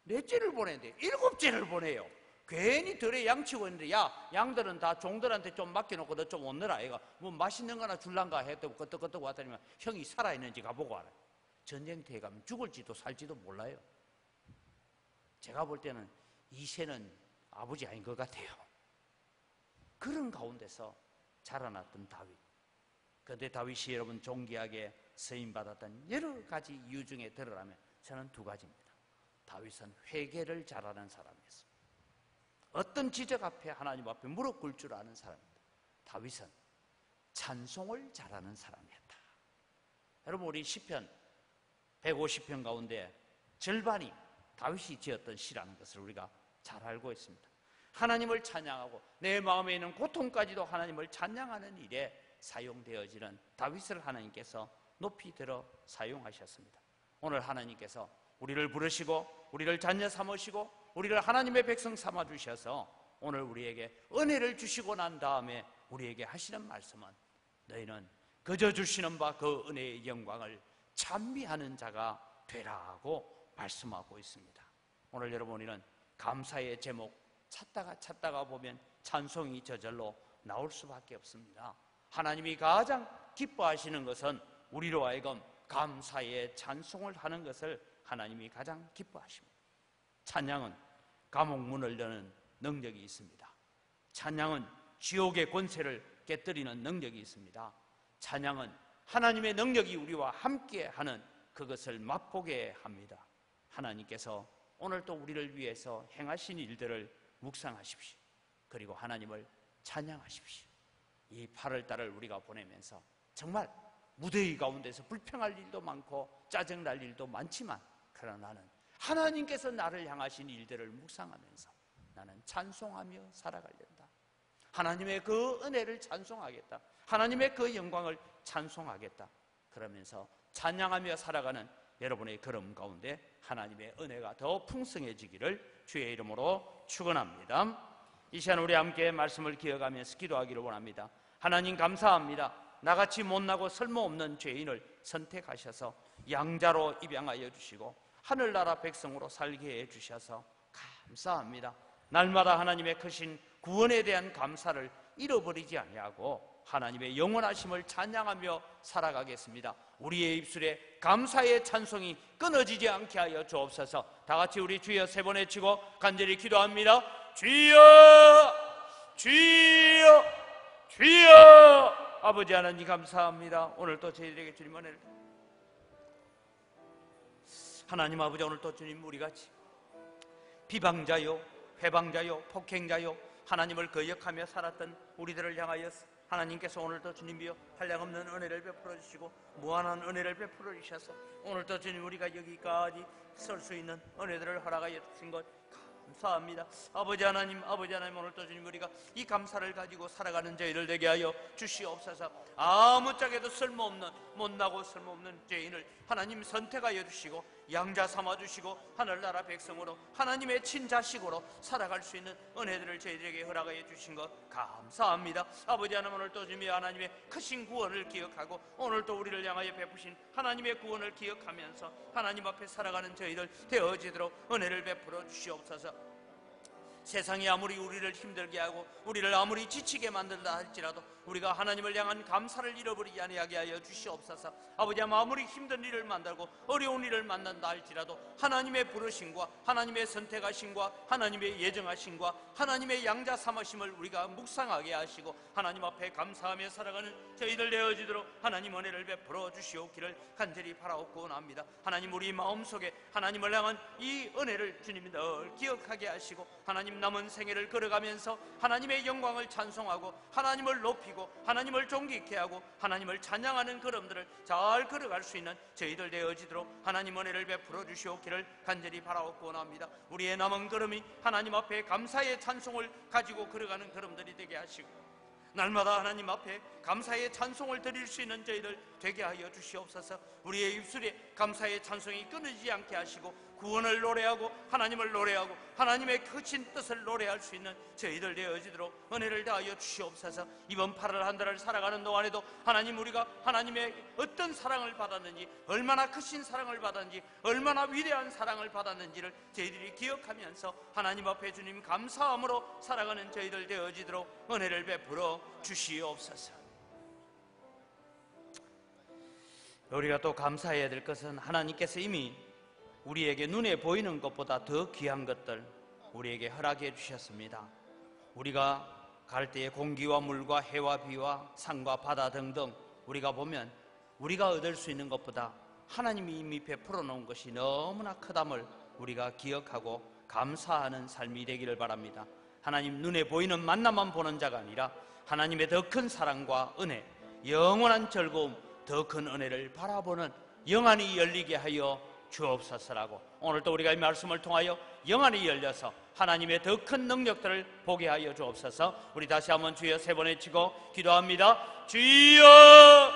넷째를 보내는데 7째를 보내요. 괜히 들에 양치고 있는데 야, 양들은 다 종들한테 좀 맡겨놓고 너 좀 오너라. 얘가 뭐 맛있는 거나 줄란가 했더니 끄떡끄떡 왔더니만 형이 살아있는지 가보고 와라. 전쟁터에 가면 죽을지도 살지도 몰라요. 제가 볼 때는 이새는 아버지 아닌 것 같아요. 그런 가운데서 자라났던 다윗. 그런데 다윗이 여러분 존귀하게 쓰임받았던 여러 가지 이유 중에 들으라면 저는 두 가지입니다. 다윗은 회개를 잘하는 사람이었습니다. 어떤 지적 앞에 하나님 앞에 무릎 꿇을 줄 아는 사람입니다. 다윗은 찬송을 잘하는 사람이었다. 여러분, 우리 시편 150편 가운데 절반이 다윗이 지었던 시라는 것을 우리가 잘 알고 있습니다. 하나님을 찬양하고 내 마음에 있는 고통까지도 하나님을 찬양하는 일에 사용되어지는 다윗을 하나님께서 높이 들어 사용하셨습니다. 오늘 하나님께서 우리를 부르시고 우리를 자녀 삼으시고 우리를 하나님의 백성 삼아주셔서 오늘 우리에게 은혜를 주시고 난 다음에 우리에게 하시는 말씀은 너희는 그저 주시는 바 그 은혜의 영광을 찬미하는 자가 되라고 말씀하고 있습니다. 오늘 여러분, 우리는 감사의 제목 찾다가 보면 찬송이 저절로 나올 수밖에 없습니다. 하나님이 가장 기뻐하시는 것은 우리로 하여금 감사의 찬송을 하는 것을 하나님이 가장 기뻐하십니다. 찬양은 감옥 문을 여는 능력이 있습니다. 찬양은 지옥의 권세를 깨뜨리는 능력이 있습니다. 찬양은 하나님의 능력이 우리와 함께하는 그것을 맛보게 합니다. 하나님께서 오늘 또 우리를 위해서 행하신 일들을 묵상하십시오. 그리고 하나님을 찬양하십시오. 이 8월 달을 우리가 보내면서 정말 무더위 가운데서 불평할 일도 많고 짜증날 일도 많지만, 그러나 나는 하나님께서 나를 향하신 일들을 묵상하면서 나는 찬송하며 살아가련다. 하나님의 그 은혜를 찬송하겠다. 하나님의 그 영광을 찬송하겠다. 그러면서 찬양하며 살아가는 여러분의 걸음 가운데 하나님의 은혜가 더 풍성해지기를 주의 이름으로 축원합니다. 이 시간 우리 함께 말씀을 기억하면서 기도하기를 원합니다. 하나님 감사합니다. 나같이 못나고 쓸모없는 죄인을 선택하셔서 양자로 입양하여 주시고 하늘나라 백성으로 살게 해주셔서 감사합니다. 날마다 하나님의 크신 구원에 대한 감사를 잃어버리지 아니하고 하나님의 영원하심을 찬양하며 살아가겠습니다. 우리의 입술에 감사의 찬송이 끊어지지 않게 하여 주옵소서. 다같이 우리 주여 세 번 외치고 간절히 기도합니다. 주여 주여 주여. 아버지 하나님 감사합니다. 오늘 또 저희들에게 주님 은혜를, 하나님 아버지, 오늘 또 주님 우리같이 비방자요 회방자요 폭행자요 하나님을 거역하며 살았던 우리들을 향하여 하나님께서 오늘도 주님이여 한량없는 은혜를 베풀어 주시고 무한한 은혜를 베풀어 주셔서 오늘도 주님 우리가 여기까지 설 수 있는 은혜들을 허락하여 주신 것 감사합니다. 아버지 하나님 오늘도 주님 우리가 이 감사를 가지고 살아가는 저희를 되게 하여 주시옵소서. 아무짝에도 쓸모없는 못나고 쓸모없는 죄인을 하나님 선택하여 주시고 양자 삼아주시고 하늘나라 백성으로 하나님의 친자식으로 살아갈 수 있는 은혜들을 저희들에게 허락하여 주신 것 감사합니다. 아버지 하나님 오늘도 주님 하나님의 크신 구원을 기억하고 오늘도 우리를 향하여 베푸신 하나님의 구원을 기억하면서 하나님 앞에 살아가는 저희들 되어지도록 은혜를 베풀어 주시옵소서. 세상이 아무리 우리를 힘들게 하고 우리를 아무리 지치게 만든다 할지라도 우리가 하나님을 향한 감사를 잃어버리지 아니하게 하여 주시옵소서. 아버지 아무리 힘든 일을 만들고 어려운 일을 만난다 할지라도 하나님의 부르심과 하나님의 선택하심과 하나님의 예정하심과 하나님의 양자 삼으심을 우리가 묵상하게 하시고 하나님 앞에 감사하며 살아가는 저희들 되어지도록 하나님 은혜를 베풀어 주시옵기를 간절히 바라옵고 원합니다. 하나님 우리 마음속에 하나님을 향한 이 은혜를 주님이 늘 기억하게 하시고 하나님 남은 생애를 걸어가면서 하나님의 영광을 찬송하고 하나님을 높이고 하나님을 존귀케 하고 하나님을 찬양하는 걸음들을 잘 걸어갈 수 있는 저희들 되어지도록 하나님 은혜를 베풀어 주시옵기를 간절히 바라옵고 원합니다. 우리의 남은 걸음이 하나님 앞에 감사의 찬송을 가지고 걸어가는 걸음들이 되게 하시고 날마다 하나님 앞에 감사의 찬송을 드릴 수 있는 저희들 되게 하여 주시옵소서. 우리의 입술에 감사의 찬송이 끊어지지 않게 하시고 구원을 노래하고 하나님을 노래하고 하나님의 크신 뜻을 노래할 수 있는 저희들 되어지도록 은혜를 다하여 주시옵소서. 이번 8월 한 달을 살아가는 동안에도 하나님 우리가 하나님의 어떤 사랑을 받았는지 얼마나 크신 사랑을 받았는지 얼마나 위대한 사랑을 받았는지를 저희들이 기억하면서 하나님 앞에 주님 감사함으로 살아가는 저희들 되어지도록 은혜를 베풀어 주시옵소서. 우리가 또 감사해야 될 것은 하나님께서 이미 우리에게 눈에 보이는 것보다 더 귀한 것들 우리에게 허락해 주셨습니다. 우리가 갈 때에 공기와 물과 해와 비와 산과 바다 등등 우리가 보면 우리가 얻을 수 있는 것보다 하나님이 이미 베풀어 놓은 것이 너무나 크담을 우리가 기억하고 감사하는 삶이 되기를 바랍니다. 하나님 눈에 보이는 만나만 보는 자가 아니라 하나님의 더 큰 사랑과 은혜, 영원한 즐거움, 더 큰 은혜를 바라보는 영안이 열리게 하여 주옵소서라고 오늘도 우리가 이 말씀을 통하여 영안이 열려서 하나님의 더 큰 능력들을 보게 하여 주옵소서. 우리 다시 한번 주여 세 번 외치고 기도합니다. 주여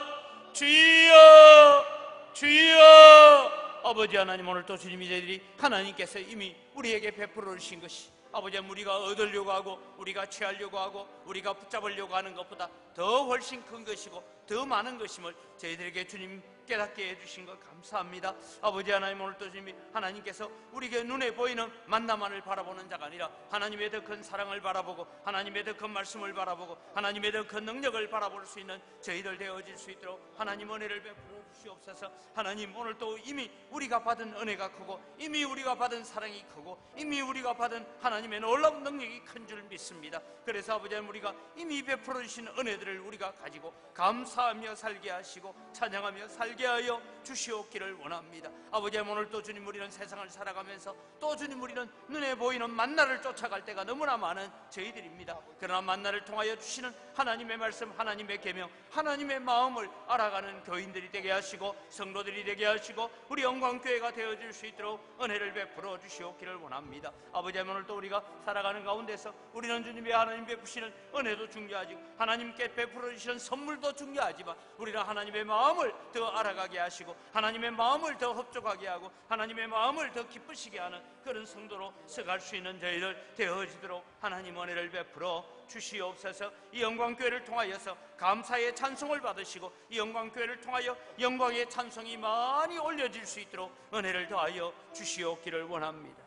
주여 주여. 아버지 하나님 오늘도 주님이 저희들이 하나님께서 이미 우리에게 베풀어 주신 것이 아버지 우리가 얻으려고 하고 우리가 취하려고 하고 우리가 붙잡으려고 하는 것보다 더 훨씬 큰 것이고 더 많은 것임을 저희들에게 주님 깨닫게 해주신 것 감사합니다. 아버지 하나님 오늘도 주님이 하나님께서 우리에게 눈에 보이는 만나만을 바라보는 자가 아니라 하나님의 더 큰 사랑을 바라보고 하나님의 더 큰 말씀을 바라보고 하나님의 더 큰 능력을 바라볼 수 있는 저희들 되어질 수 있도록 하나님 은혜를 베풀어 주시옵소서. 하나님 오늘도 이미 우리가 받은 은혜가 크고 이미 우리가 받은 사랑이 크고 이미 우리가 받은 하나님의 놀라운 능력이 큰 줄 믿습니다. 그래서 아버지 하나님 우리가 이미 베풀어 주신 은혜들을 우리가 가지고 감사하며 살게 하시고 찬양하며 살게 하여 주시옵기를 원합니다. 아버지, 오늘 또 주님, 우리는 세상을 살아가면서 또 주님, 우리는 눈에 보이는 만나를 쫓아갈 때가 너무나 많은 저희들입니다. 그러나 만나를 통하여 주시는 하나님의 말씀, 하나님의 계명, 하나님의 마음을 알아가는 교인들이 되게 하시고 성도들이 되게 하시고 우리 영광교회가 되어질 수 있도록 은혜를 베풀어 주시옵기를 원합니다. 아버지, 오늘 또 우리가 살아가는 가운데서 우리는 주님의 하나님 베푸시는 은혜도 중요하지고 하나님께 베풀어 주시는 선물도 중요하지만 우리는 하나님의 마음을 더 알아가게 하시고 하나님의 마음을 더 흡족하게 하고 하나님의 마음을 더 기쁘시게 하는 그런 성도로 서갈 수 있는 저희들 되어지도록 하나님 은혜를 베풀어 주시옵소서. 이 영광교회를 통하여서 감사의 찬송을 받으시고 이 영광교회를 통하여 영광의 찬송이 많이 올려질 수 있도록 은혜를 더하여 주시옵기를 원합니다.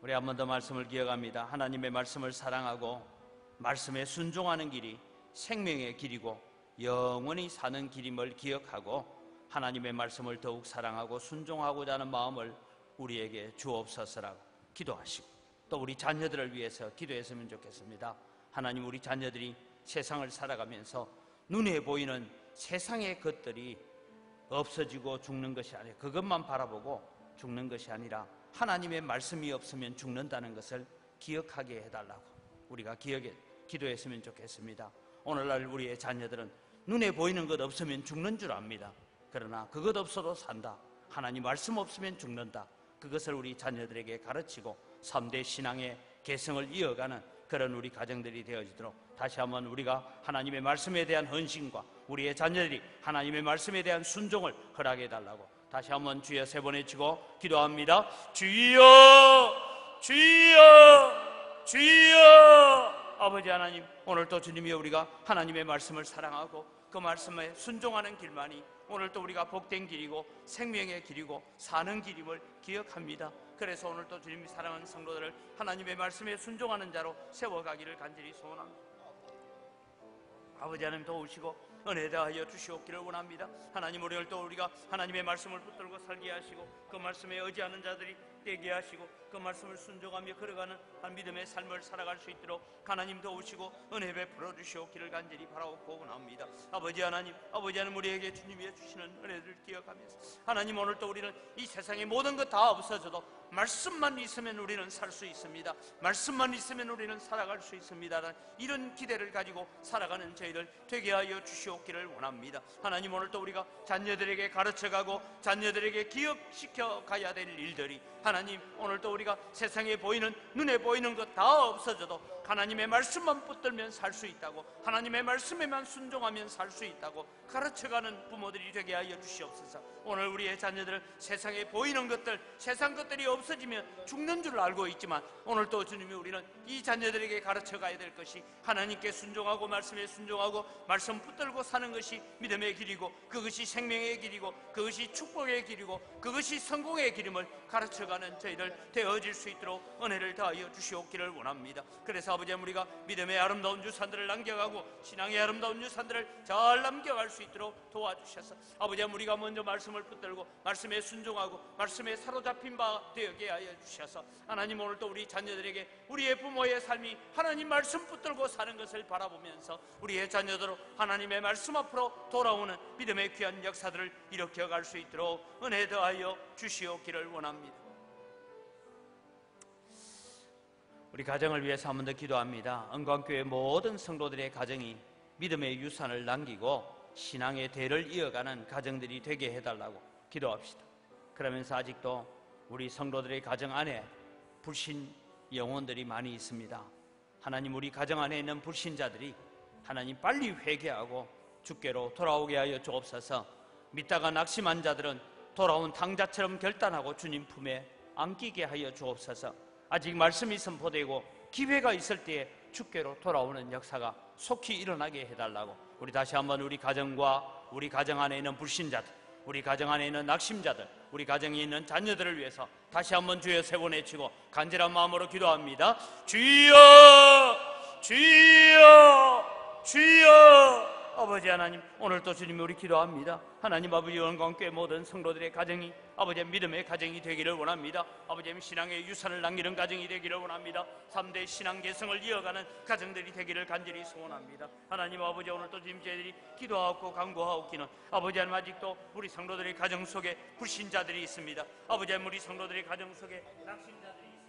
우리 한 번 더 말씀을 기억합니다. 하나님의 말씀을 사랑하고 말씀에 순종하는 길이 생명의 길이고 영원히 사는 길임을 기억하고 하나님의 말씀을 더욱 사랑하고 순종하고자 하는 마음을 우리에게 주옵소서라고 기도하시고 또 우리 자녀들을 위해서 기도했으면 좋겠습니다. 하나님, 우리 자녀들이 세상을 살아가면서 눈에 보이는 세상의 것들이 없어지고 죽는 것이 아니라 그것만 바라보고 죽는 것이 아니라 하나님의 말씀이 없으면 죽는다는 것을 기억하게 해달라고 우리가 기도했으면 좋겠습니다. 오늘날 우리의 자녀들은 눈에 보이는 것 없으면 죽는 줄 압니다. 그러나 그것 없어도 산다, 하나님 말씀 없으면 죽는다, 그것을 우리 자녀들에게 가르치고 3대 신앙의 계승을 이어가는 그런 우리 가정들이 되어지도록 다시 한번 우리가 하나님의 말씀에 대한 헌신과 우리의 자녀들이 하나님의 말씀에 대한 순종을 허락해 달라고 다시 한번 주여 3번 외치고 기도합니다. 주여, 주여, 주여. 아버지 하나님, 오늘도 주님이 우리가 하나님의 말씀을 사랑하고 그 말씀에 순종하는 길만이 오늘도 우리가 복된 길이고 생명의 길이고 사는 길임을 기억합니다. 그래서 오늘도 주님이 사랑하는 성도들을 하나님의 말씀에 순종하는 자로 세워가기를 간절히 소원합니다. 아버지 하나님 도우시고 은혜 다하여 주시옵기를 원합니다. 하나님, 오늘 또 우리가 하나님의 말씀을 붙들고 살게 하시고 그 말씀에 의지하는 자들이 되게 하시고 그 말씀을 순종하며 걸어가는 한 믿음의 삶을 살아갈 수 있도록 하나님 도우시고 은혜 베풀어 주시옵기를 간절히 바라옵고 원합니다. 아버지 하나님 우리에게 주님이 주시는 은혜를 기억하면서 하나님, 오늘 또 우리는 이 세상의 모든 것 다 없어져도 말씀만 있으면 우리는 살 수 있습니다. 말씀만 있으면 우리는 살아갈 수 있습니다. 이런 기대를 가지고 살아가는 저희들 되게 하여 주시옵기를 원합니다. 하나님, 오늘 또 우리가 자녀들에게 가르쳐가고 자녀들에게 기억시켜 가야 될 일들이 하나님, 오늘 또 우리가 세상에 보이는 눈에 보이는 것 다 없어져도 하나님의 말씀만 붙들면 살 수 있다고, 하나님의 말씀에만 순종하면 살 수 있다고 가르쳐가는 부모들이 되게 하여 주시옵소서. 오늘 우리의 자녀들은 세상에 보이는 것들, 세상 것들이 없어지면 죽는 줄 알고 있지만 오늘 또 주님이 우리는 이 자녀들에게 가르쳐가야 될 것이 하나님께 순종하고 말씀에 순종하고 말씀 붙들고 사는 것이 믿음의 길이고 그것이 생명의 길이고 그것이 축복의 길이고 그것이 성공의 길임을 가르쳐가는 저희들 되어질 수 있도록 은혜를 다하여 주시옵기를 원합니다. 그래서 아버지, 우리가 믿음의 아름다운 유산들을 남겨가고 신앙의 아름다운 유산들을 잘 남겨갈 수 있도록 도와주셔서 아버지, 우리가 먼저 말씀을 붙들고 말씀에 순종하고 말씀에 사로잡힌 바 되게 하여 주셔서 하나님, 오늘 또 우리 자녀들에게 우리의 부모의 삶이 하나님 말씀 붙들고 사는 것을 바라보면서 우리의 자녀들로 하나님의 말씀 앞으로 돌아오는 믿음의 귀한 역사들을 일으켜갈 수 있도록 은혜 더하여 주시옵기를 원합니다. 우리 가정을 위해서 한 번 더 기도합니다. 은광교회 모든 성도들의 가정이 믿음의 유산을 남기고 신앙의 대를 이어가는 가정들이 되게 해달라고 기도합시다. 그러면서 아직도 우리 성도들의 가정 안에 불신 영혼들이 많이 있습니다. 하나님, 우리 가정 안에 있는 불신자들이 하나님 빨리 회개하고 주께로 돌아오게 하여 주옵소서. 믿다가 낙심한 자들은 돌아온 탕자처럼 결단하고 주님 품에 안기게 하여 주옵소서. 아직 말씀이 선포되고 기회가 있을 때에 주께로 돌아오는 역사가 속히 일어나게 해달라고 우리 다시 한번 우리 가정과 우리 가정 안에 있는 불신자들, 우리 가정 안에 있는 낙심자들, 우리 가정에 있는 자녀들을 위해서 다시 한번 주여 3번 외치고 간절한 마음으로 기도합니다. 주여, 주여, 주여. 아버지 하나님, 오늘도 주님 우리 기도합니다. 하나님 아버지, 영광교회 모든 성도들의 가정이 아버지 믿음의 가정이 되기를 원합니다. 아버지 신앙의 유산을 남기는 가정이 되기를 원합니다. 3대 신앙 계승을 이어가는 가정들이 되기를 간절히 소원합니다. 하나님 아버지, 오늘도 주님 저희들이 기도하고 간구하옵기는 아버지 하나님, 아직도 우리 성도들의 가정 속에 불신자들이 있습니다. 아버지 하나님, 우리 성도들의 가정 속에 낙심자들이 있습니다.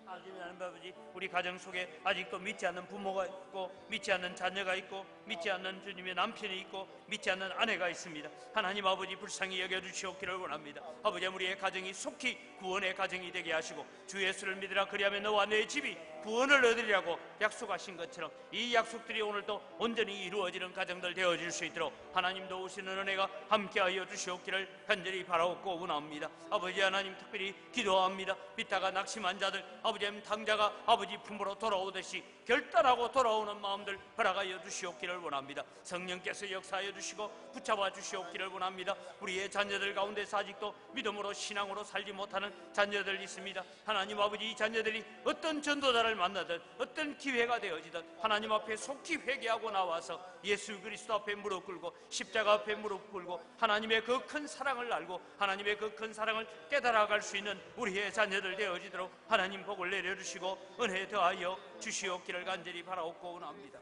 하나님 아버지, 우리 가정 속에 아직도 믿지 않는 부모가 있고, 믿지 않는 자녀가 있고, 믿지 않는 주님의 남편이 있고, 믿지 않는 아내가 있습니다. 하나님 아버지, 불쌍히 여겨주시옵기를 원합니다. 아버지, 우리의 가정이 속히 구원의 가정이 되게 하시고, 주 예수를 믿으라 그리하면 너와 내 집이 구원을 얻으리라고 약속하신 것처럼 이 약속들이 오늘도 온전히 이루어지는 가정들 되어질 수 있도록 하나님도 오시는 은혜가 함께하여 주시옵기를 간절히 바라옵고 원합니다. 아버지 하나님, 특별히 기도합니다. 믿다가 낙심한 자들, 아버지 하나님, 당자가 아버지 품으로 돌아오듯이 결단하고 돌아오는 마음들 허락하여 주시옵기를 원합니다. 성령께서 역사하여 주시고 붙잡아 주시옵기를 원합니다. 우리의 자녀들 가운데서 아직도 믿음으로 신앙으로 살지 못하는 자녀들 있습니다. 하나님 아버지, 이 자녀들이 어떤 전도자를 만나든 어떤 기회가 되어지든 하나님 앞에 속히 회개하고 나와서 예수 그리스도 앞에 무릎 꿇고 십자가 앞에 무릎 꿇고 하나님의 그 큰 사랑을 알고 하나님의 그 큰 사랑을 깨달아갈 수 있는 우리의 자녀들 되어지도록 하나님 복을 내려주시고 은혜 더하여 주시옵기를 간절히 바라옵고 원합니다.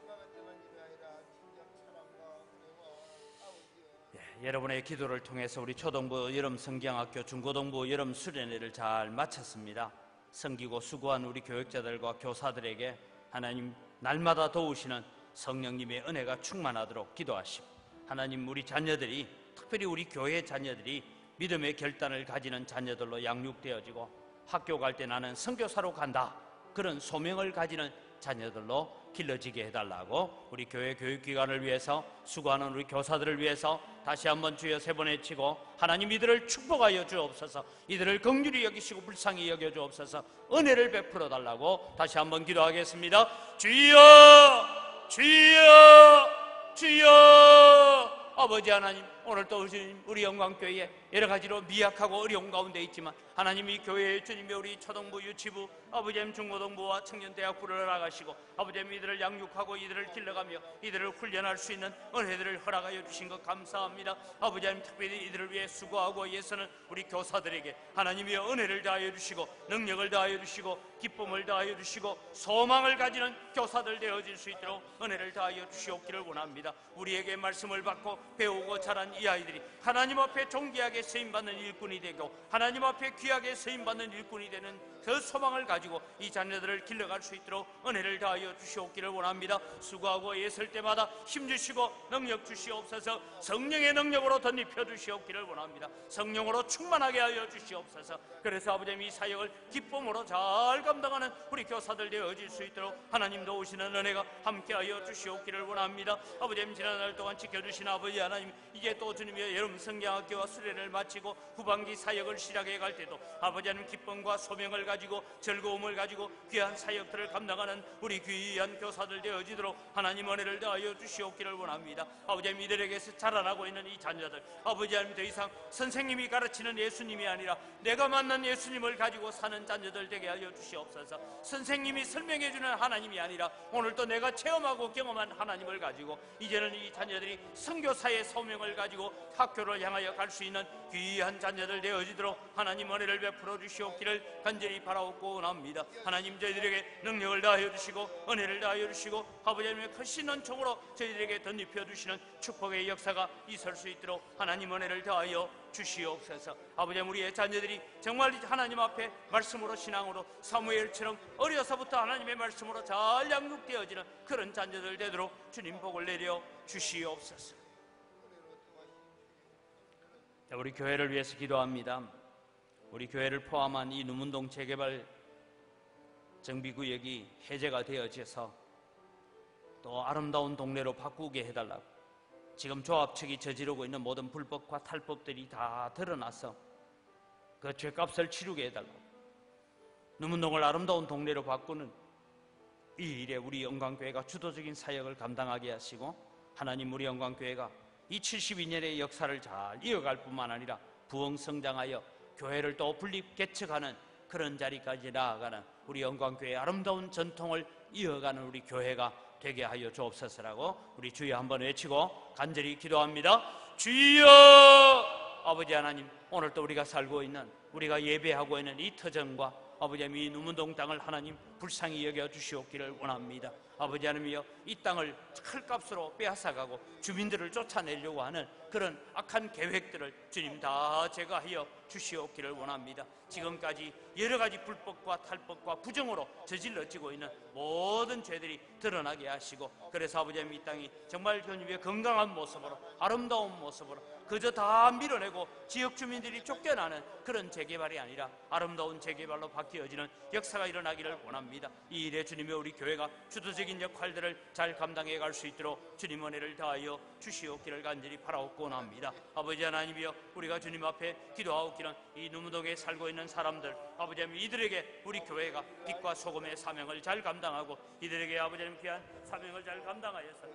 여러분의 기도를 통해서 우리 초등부 여름 성경학교, 중고등부 여름 수련회를 잘 마쳤습니다. 섬기고 수고한 우리 교육자들과 교사들에게 하나님 날마다 도우시는 성령님의 은혜가 충만하도록 기도하시고, 하나님 우리 자녀들이, 특별히 우리 교회 자녀들이 믿음의 결단을 가지는 자녀들로 양육되어지고 학교 갈 때 나는 선교사로 간다, 그런 소명을 가지는 자녀들로 길러지게 해달라고 우리 교회 교육기관을 위해서 수고하는 우리 교사들을 위해서 다시 한번 주여 세 번 외치고, 하나님 이들을 축복하여 주옵소서, 이들을 긍휼히 여기시고 불쌍히 여겨 주옵소서, 은혜를 베풀어 달라고 다시 한번 기도하겠습니다. 주여 주여 주여. 아버지 하나님, 오늘도 우리 영광교회에 여러 가지로 미약하고 어려운 가운데 있지만 하나님, 이 교회에 주님의 우리 초등부, 유치부, 아버지 하나님 중고등부와 청년대학부를 허락하시고 아버지 하나님 이들을 양육하고 이들을 길러가며 이들을 훈련할 수 있는 은혜들을 허락하여 주신 것 감사합니다. 아버지 하나님, 특별히 이들을 위해 수고하고 애쓰는 우리 교사들에게 하나님의 은혜를 다하여 주시고 능력을 다하여 주시고 기쁨을 다하여 주시고 소망을 가지는 교사들 되어질 수 있도록 은혜를 다하여 주시옵기를 원합니다. 우리에게 말씀을 받고 배우고 자란 이 아이들이 하나님 앞에 존귀하게 쓰임받는 일꾼이 되고 하나님 앞에 귀하게 쓰임받는 일꾼이 되는 그 소망을 가지고 이 자녀들을 길러갈 수 있도록 은혜를 다하여 주시옵기를 원합니다. 수고하고 애쓸 때마다 힘주시고 능력 주시옵소서, 성령의 능력으로 덧입혀 주시옵기를 원합니다. 성령으로 충만하게 하여 주시옵소서. 그래서 아버지 이 사역을 기쁨으로 잘 감당하는 우리 교사들 되어질 수 있도록 하나님도 오시는 은혜가 함께하여 주시옵기를 원합니다. 아버지 지난날 동안 지켜주신 아버지 하나님, 이제 또 주님의 여름 성경학교와 수련을 마치고 후반기 사역을 시작해 갈 때도 아버지 하나님 기쁨과 소명을 가지고 즐거움을 가지고 귀한 사역들을 감당하는 우리 귀한 교사들 되어지도록 하나님 은혜를 다하여 주시옵기를 원합니다. 아버지 하나님, 이들에게서 자라나고 있는 이 자녀들, 아버지 하나님 더 이상 선생님이 가르치는 예수님이 아니라 내가 만난 예수님을 가지고 사는 자녀들 되게 하여 주시옵소서. 선생님이 설명해 주는 하나님이 아니라 오늘도 내가 체험하고 경험한 하나님을 가지고 이제는 이 자녀들이 선교사의 소명을 가지고 학교를 향하여 갈 수 있는 귀한 자녀들 되어지도록 하나님 은혜를 베풀어 주시옵기를 간절히 바라옵고 원합니다. 하나님, 저희들에게 능력을 다하여 주시고 은혜를 다하여 주시고 아버지 하나님의 크신 은총으로 저희들에게 덧입혀 주시는 축복의 역사가 있을 수 있도록 하나님 은혜를 다하여 주시옵소서. 아버지, 우리의 자녀들이 정말 하나님 앞에 말씀으로 신앙으로 사무엘처럼 어려서부터 하나님의 말씀으로 잘 양육되어지는 그런 자녀들 되도록 주님 복을 내려 주시옵소서. 우리 교회를 위해서 기도합니다. 우리 교회를 포함한 이 누문동 재개발 정비구역이 해제가 되어져서 또 아름다운 동네로 바꾸게 해달라고, 지금 조합 측이 저지르고 있는 모든 불법과 탈법들이 다 드러나서 그 죄값을 치르게 해달라고, 누문동을 아름다운 동네로 바꾸는 이 일에 우리 영광교회가 주도적인 사역을 감당하게 하시고, 하나님 우리 영광교회가 이 72년의 역사를 잘 이어갈 뿐만 아니라 부흥성장하여 교회를 또 분립 개척하는 그런 자리까지 나아가는 우리 영광교회의 아름다운 전통을 이어가는 우리 교회가 되게 하여 주옵소서라고 우리 주여 한번 외치고 간절히 기도합니다. 주여! 아버지 하나님, 오늘도 우리가 살고 있는, 우리가 예배하고 있는 이 터전과 아버지 하나님, 이 누문동 땅을 하나님 불쌍히 여겨 주시옵기를 원합니다. 아버지 하나님이여, 이 땅을 헐값으로 빼앗아가고 주민들을 쫓아내려고 하는 그런 악한 계획들을 주님 다 제거하여 주시옵기를 원합니다. 지금까지 여러 가지 불법과 탈법과 부정으로 저질러지고 있는 모든 죄들이 드러나게 하시고, 그래서 아버지 하나님, 이 땅이 정말 주님의 건강한 모습으로, 아름다운 모습으로 그저 다 밀어내고 지역 주민들이 쫓겨나는 그런 재개발이 아니라 아름다운 재개발로 바뀌어지는 역사가 일어나기를 원합니다. 이 일에 주님의 우리 교회가 주도적인 역할들을 잘 감당해 갈 수 있도록 주님 은혜를 다하여 주시옵기를 간절히 바라옵고 원합니다. 아버지 하나님이여, 우리가 주님 앞에 기도하옵기는 이 누문동에 살고 있는 사람들, 아버지 하나님, 이들에게 우리 교회가 빛과 소금의 사명을 잘 감당하고, 이들에게 아버지 하나님 귀한 사명을 잘 감당하여서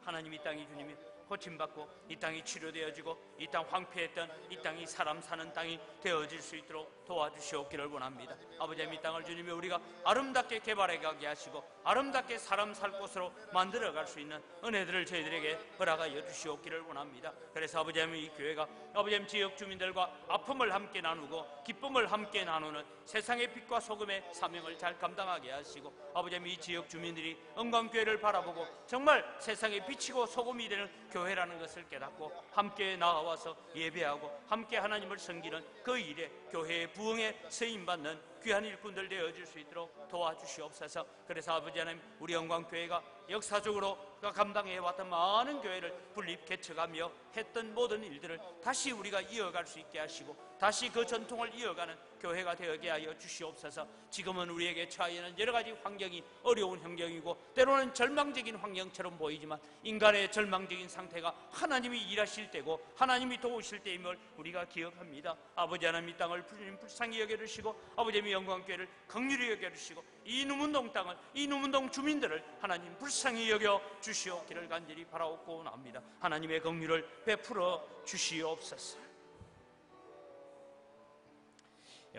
하나님, 이 땅이 주님이 고침받고 이 땅이 치료되어지고 이 땅 황폐했던 이 땅이 사람 사는 땅이 되어질 수 있도록 도와주시옵기를 원합니다. 아버지 하나님, 이 땅을 주님이 우리가 아름답게 개발해 가게 하시고 아름답게 사람 살 곳으로 만들어 갈 수 있는 은혜들을 저희들에게 허락하여 주시옵기를 원합니다. 그래서 아버지 하나님, 이 교회가 아버지 하나님 지역 주민들과 아픔을 함께 나누고 기쁨을 함께 나누는 세상의 빛과 소금의 사명을 잘 감당하게 하시고, 아버지 하나님, 이 지역 주민들이 은광교회를 바라보고 정말 세상의 빛이고 소금이 되는 교회라는 것을 깨닫고 함께 나와서 예배하고 함께 하나님을 섬기는 그 일에 교회의 부흥에 쓰임받는 귀한 일꾼들 되어질 수 있도록 도와주시옵소서. 그래서 아버지 하나님, 우리 영광교회가 역사적으로 감당해왔던 많은 교회를 분립 개척하며 했던 모든 일들을 다시 우리가 이어갈 수 있게 하시고 다시 그 전통을 이어가는 교회가 되게 하여 주시옵소서. 지금은 우리에게 처하여는 여러 가지 환경이 어려운 환경이고 때로는 절망적인 환경처럼 보이지만 인간의 절망적인 상태가 하나님이 일하실 때고 하나님이 도우실 때임을 우리가 기억합니다. 아버지 하나님, 이 땅을 불쌍히 여겨주시고 아버지 하나님, 영광교회를 긍휼히 여겨주시고 이 누문동 땅을, 이 누문동 주민들을 하나님 불쌍히 여겨 주시옵기를 간절히 바라옵고 원합니다. 하나님의 긍휼을 베풀어 주시옵소서.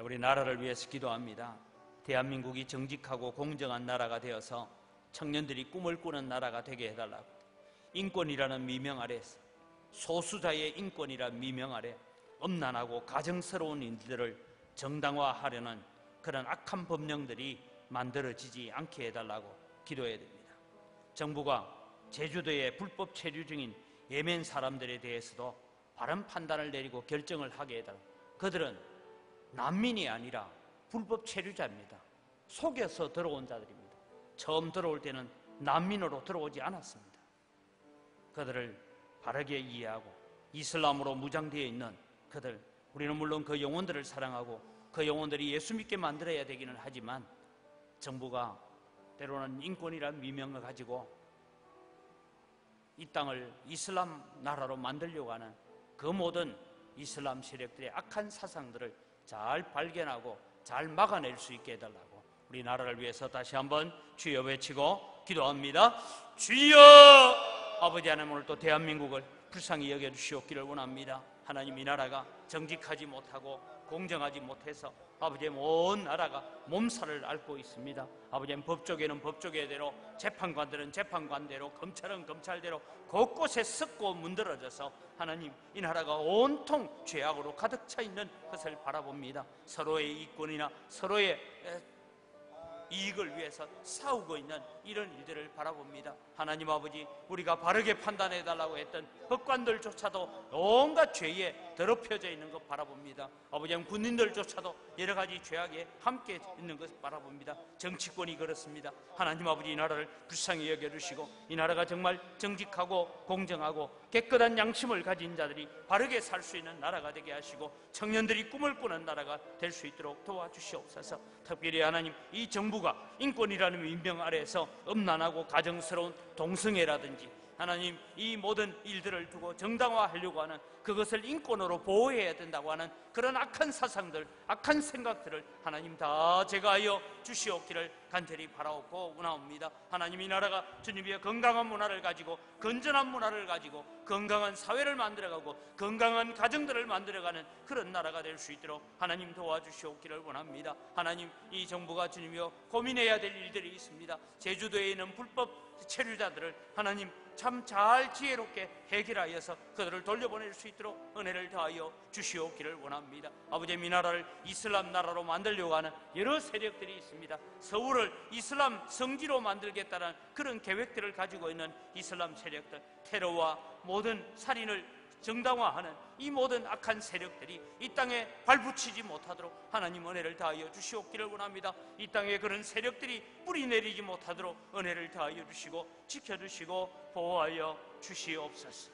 우리 나라를 위해서 기도합니다. 대한민국이 정직하고 공정한 나라가 되어서 청년들이 꿈을 꾸는 나라가 되게 해달라고, 인권이라는 미명 아래에서, 소수자의 인권이라는 미명 아래 엄난하고 가정스러운 일들을 정당화하려는 그런 악한 법령들이 만들어지지 않게 해달라고 기도해야 됩니다. 정부가 제주도에 불법 체류 중인 예멘 사람들에 대해서도 바른 판단을 내리고 결정을 하게 해달라고. 그들은 난민이 아니라 불법 체류자입니다. 속여서 들어온 자들입니다. 처음 들어올 때는 난민으로 들어오지 않았습니다. 그들을 바르게 이해하고 이슬람으로 무장되어 있는 그들, 우리는 물론 그 영혼들을 사랑하고 그 영혼들이 예수 믿게 만들어야 되기는 하지만 정부가 때로는 인권이라는 미명을 가지고 이 땅을 이슬람 나라로 만들려고 하는 그 모든 이슬람 세력들의 악한 사상들을 잘 발견하고 잘 막아낼 수 있게 해달라고 우리 나라를 위해서 다시 한번 주여 외치고 기도합니다. 주여! 아버지 하나님, 오늘 또 대한민국을 불쌍히 여겨주시옵기를 원합니다. 하나님, 이 나라가 정직하지 못하고 공정하지 못해서 아버지의 온 나라가 몸살을 앓고 있습니다. 아버지의 법조계는 법조계대로, 재판관들은 재판관대로, 검찰은 검찰대로 곳곳에 썩고 문드러져서 하나님, 이 나라가 온통 죄악으로 가득 차 있는 것을 바라봅니다. 서로의 이권이나 서로의 이익을 위해서 싸우고 있는 이런 일들을 바라봅니다. 하나님 아버지, 우리가 바르게 판단해달라고 했던 법관들조차도 온갖 죄에 더럽혀져 있는 것 바라봅니다. 아버지, 군인들조차도 여러 가지 죄악에 함께 있는 것 바라봅니다. 정치권이 그렇습니다. 하나님 아버지, 이 나라를 불쌍히 여겨주시고 이 나라가 정말 정직하고 공정하고 깨끗한 양심을 가진 자들이 바르게 살 수 있는 나라가 되게 하시고 청년들이 꿈을 꾸는 나라가 될 수 있도록 도와주시옵소서. 특별히 하나님, 이 정부가 인권이라는 민병 아래에서 음란하고 가정스러운 동성애라든지 하나님, 이 모든 일들을 두고 정당화하려고 하는, 그것을 인권으로 보호해야 된다고 하는 그런 악한 사상들, 악한 생각들을 하나님 다 제거하여 주시옵기를 간절히 바라옵고 원하옵니다. 하나님, 이 나라가 주님의 건강한 문화를 가지고, 건전한 문화를 가지고 건강한 사회를 만들어가고 건강한 가정들을 만들어가는 그런 나라가 될 수 있도록 하나님 도와주시옵기를 원합니다. 하나님, 이 정부가 주님이여 고민해야 될 일들이 있습니다. 제주도에 있는 불법 체류자들을 하나님 참 잘 지혜롭게 해결하여서 그들을 돌려보낼 수 있도록 은혜를 더하여 주시옵기를 원합니다. 아버지, 이 나라를 이슬람 나라로 만들려고 하는 여러 세력들이 있습니다. 서울을 이슬람 성지로 만들겠다는 그런 계획들을 가지고 있는 이슬람 세력들, 테러와 모든 살인을 정당화하는 이 모든 악한 세력들이 이 땅에 발붙이지 못하도록 하나님 은혜를 다하여 주시옵기를 원합니다. 이 땅에 그런 세력들이 뿌리 내리지 못하도록 은혜를 다하여 주시고 지켜주시고 보호하여 주시옵소서.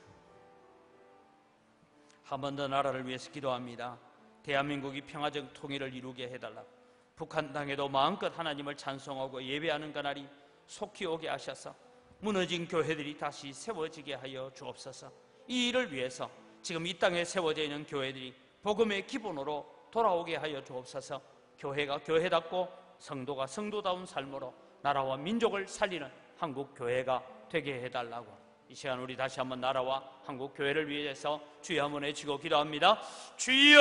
한 번 더 나라를 위해서 기도합니다. 대한민국이 평화적 통일을 이루게 해달라고, 북한 땅에도 마음껏 하나님을 찬송하고 예배하는 그날이 속히 오게 하셔서 무너진 교회들이 다시 세워지게 하여 주옵소서. 이 일을 위해서 지금 이 땅에 세워져 있는 교회들이 복음의 기본으로 돌아오게 하여 주옵소서. 교회가 교회답고 성도가 성도다운 삶으로 나라와 민족을 살리는 한국 교회가 되게 해달라고, 이 시간 우리 다시 한번 나라와 한국 교회를 위해서 주여 한번 외치고 기도합니다. 주여!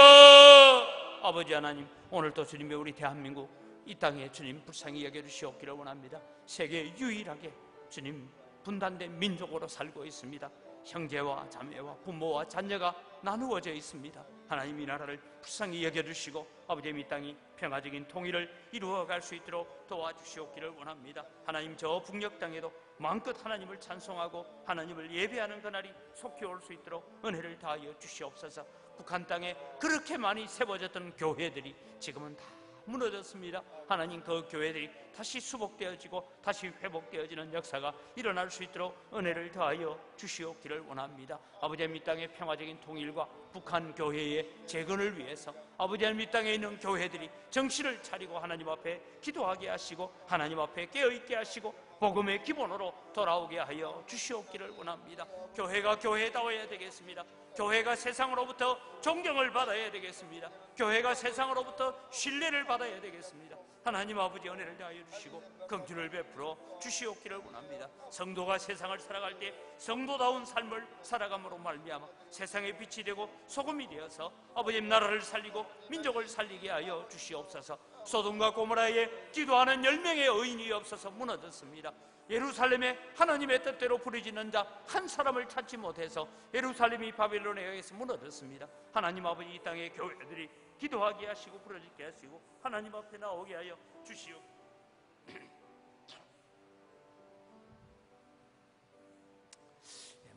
아버지 하나님, 오늘도 주님의 우리 대한민국 이 땅에 주님 불쌍히 여겨주시옵기를 원합니다. 세계 유일하게 주님 분단된 민족으로 살고 있습니다. 형제와 자매와 부모와 자녀가 나누어져 있습니다. 하나님, 이 나라를 불쌍히 여겨주시고 아버지, 이 땅이 평화적인 통일을 이루어갈 수 있도록 도와주시옵기를 원합니다. 하나님, 저 북녘 땅에도 마음껏 하나님을 찬송하고 하나님을 예배하는 그날이 속히 올 수 있도록 은혜를 다하여 주시옵소서. 북한 땅에 그렇게 많이 세워졌던 교회들이 지금은 다 무너졌습니다. 하나님, 그 교회들이 다시 수복되어지고 다시 회복되어지는 역사가 일어날 수 있도록 은혜를 더하여 주시옵기를 원합니다. 아버지, 이 땅의 평화적인 통일과 북한 교회의 재건을 위해서 아버지, 이 땅에 있는 교회들이 정신을 차리고 하나님 앞에 기도하게 하시고 하나님 앞에 깨어있게 하시고 복음의 기본으로 돌아오게 하여 주시옵기를 원합니다. 교회가 교회다워야 되겠습니다. 교회가 세상으로부터 존경을 받아야 되겠습니다. 교회가 세상으로부터 신뢰를 받아야 되겠습니다. 하나님 아버지, 은혜를 다하여 주시고 긍휼을 베풀어 주시옵기를 원합니다. 성도가 세상을 살아갈 때 성도다운 삶을 살아감으로 말미암아 세상의 빛이 되고 소금이 되어서 아버지 나라를 살리고 민족을 살리게 하여 주시옵소서. 소돔과 고모라에 기도하는 10명의 의인이 없어서 무너졌습니다. 예루살렘에 하나님의 뜻대로 부르짖는 자 한 사람을 찾지 못해서 예루살렘이 바벨론에 의해서 무너졌습니다. 하나님 아버지, 이 땅의 교회들이 기도하게 하시고 부르짖게 하시고 하나님 앞에 나오게 하여 주시오.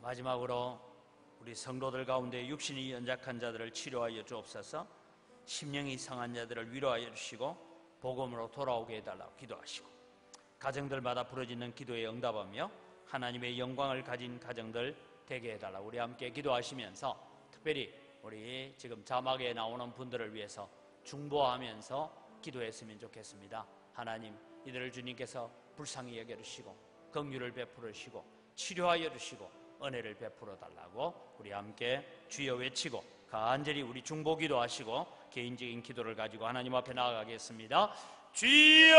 마지막으로 우리 성도들 가운데 육신이 연약한 자들을 치료하여 주옵소서. 심령이 상한 자들을 위로하여 주시고 복음으로 돌아오게 해달라고 기도하시고, 가정들마다 부르짖는 기도에 응답하며 하나님의 영광을 가진 가정들 되게 해달라고 우리 함께 기도하시면서, 특별히 우리 지금 자막에 나오는 분들을 위해서 중보하면서 기도했으면 좋겠습니다. 하나님, 이들을 주님께서 불쌍히 여겨주시고 긍휼을 베풀으시고 치료하여 주시고 은혜를 베풀어 달라고 우리 함께 주여 외치고 간절히 우리 중보 기도하시고 개인적인 기도를 가지고 하나님 앞에 나아가겠습니다. 주여!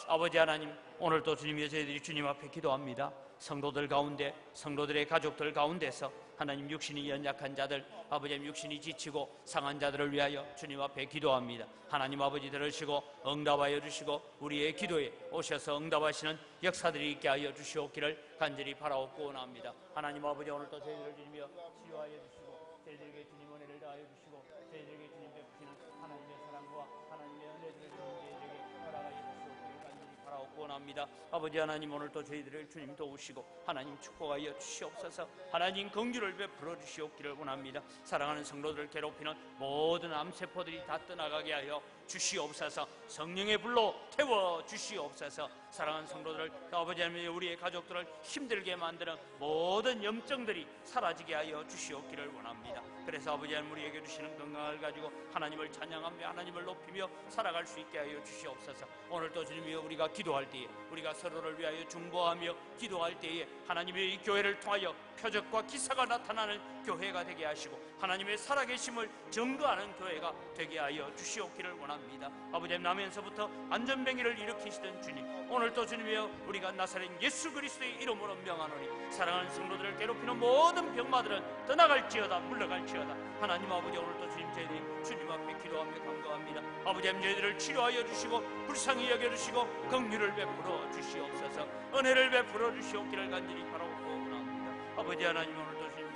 아버지 하나님, 오늘도 주님이여 저희들이 주님 앞에 기도합니다. 성도들 가운데, 성도들의 가족들 가운데서 하나님 육신이 연약한 자들, 아버지 육신이 지치고 상한 자들을 위하여 주님 앞에 기도합니다. 하나님 아버지 들으시고 응답하여 주시고 우리의 기도에 오셔서 응답하시는 역사들이 있게 하여 주시옵기를 간절히 바라옵고 원합니다. 하나님 아버지, 오늘도 저희들을 주님이여 치유하여 주시고 저희들에게 주님 은혜를 다하여 주시고 저희들에게 주님 베푸시는 하나님의 사랑과 하나님의 은혜들을 저희들에게 허락하여 주시옵기를 간절히 바라옵고 원합니다. 아버지 하나님, 오늘도 저희들을 주님 도우시고 하나님 축복하여 주시옵소서. 하나님 긍휼을 베풀어 주시옵기를 원합니다. 사랑하는 성도들을 괴롭히는 모든 암세포들이 다 떠나가게 하여 주시옵소서. 성령의 불로 태워 주시옵소서. 사랑하는 성도들을, 아버지 하나님, 우리의 가족들을 힘들게 만드는 모든 염증들이 사라지게 하여 주시옵기를 원합니다. 그래서 아버지 하나님 우리에게 주시는 건강을 가지고 하나님을 찬양하며 하나님을 높이며 살아갈 수 있게 하여 주시옵소서. 오늘도 주님이여 우리가 기도할 때에 우리가 서로를 위하여 중보하며 기도할 때에 하나님의 이 교회를 통하여 표적과 기사가 나타나는 교회가 되게 하시고 하나님의 살아계심을 증거하는 교회가 되게 하여 주시옵기를 원합니다. 아버지 나면서부터 안전병기를 일으키시던 주님, 오늘도 주님이여 우리가 나사렛 예수 그리스도의 이름으로 명하노니 사랑하는 성도들을 괴롭히는 모든 병마들은 떠나갈지어다 물러갈지어다. 하나님 아버지 오늘도 주님 저희들이 주님 앞에 기도하며 간구합니다. 아버지 저희들을 치료하여 주시고 불쌍히 여겨주시고 긍휼을 베풀어 주시옵소서. 은혜를 베풀어 주시옵기를 간절히 바라옵고 원합니다. 아버지 하나님 오늘도 주님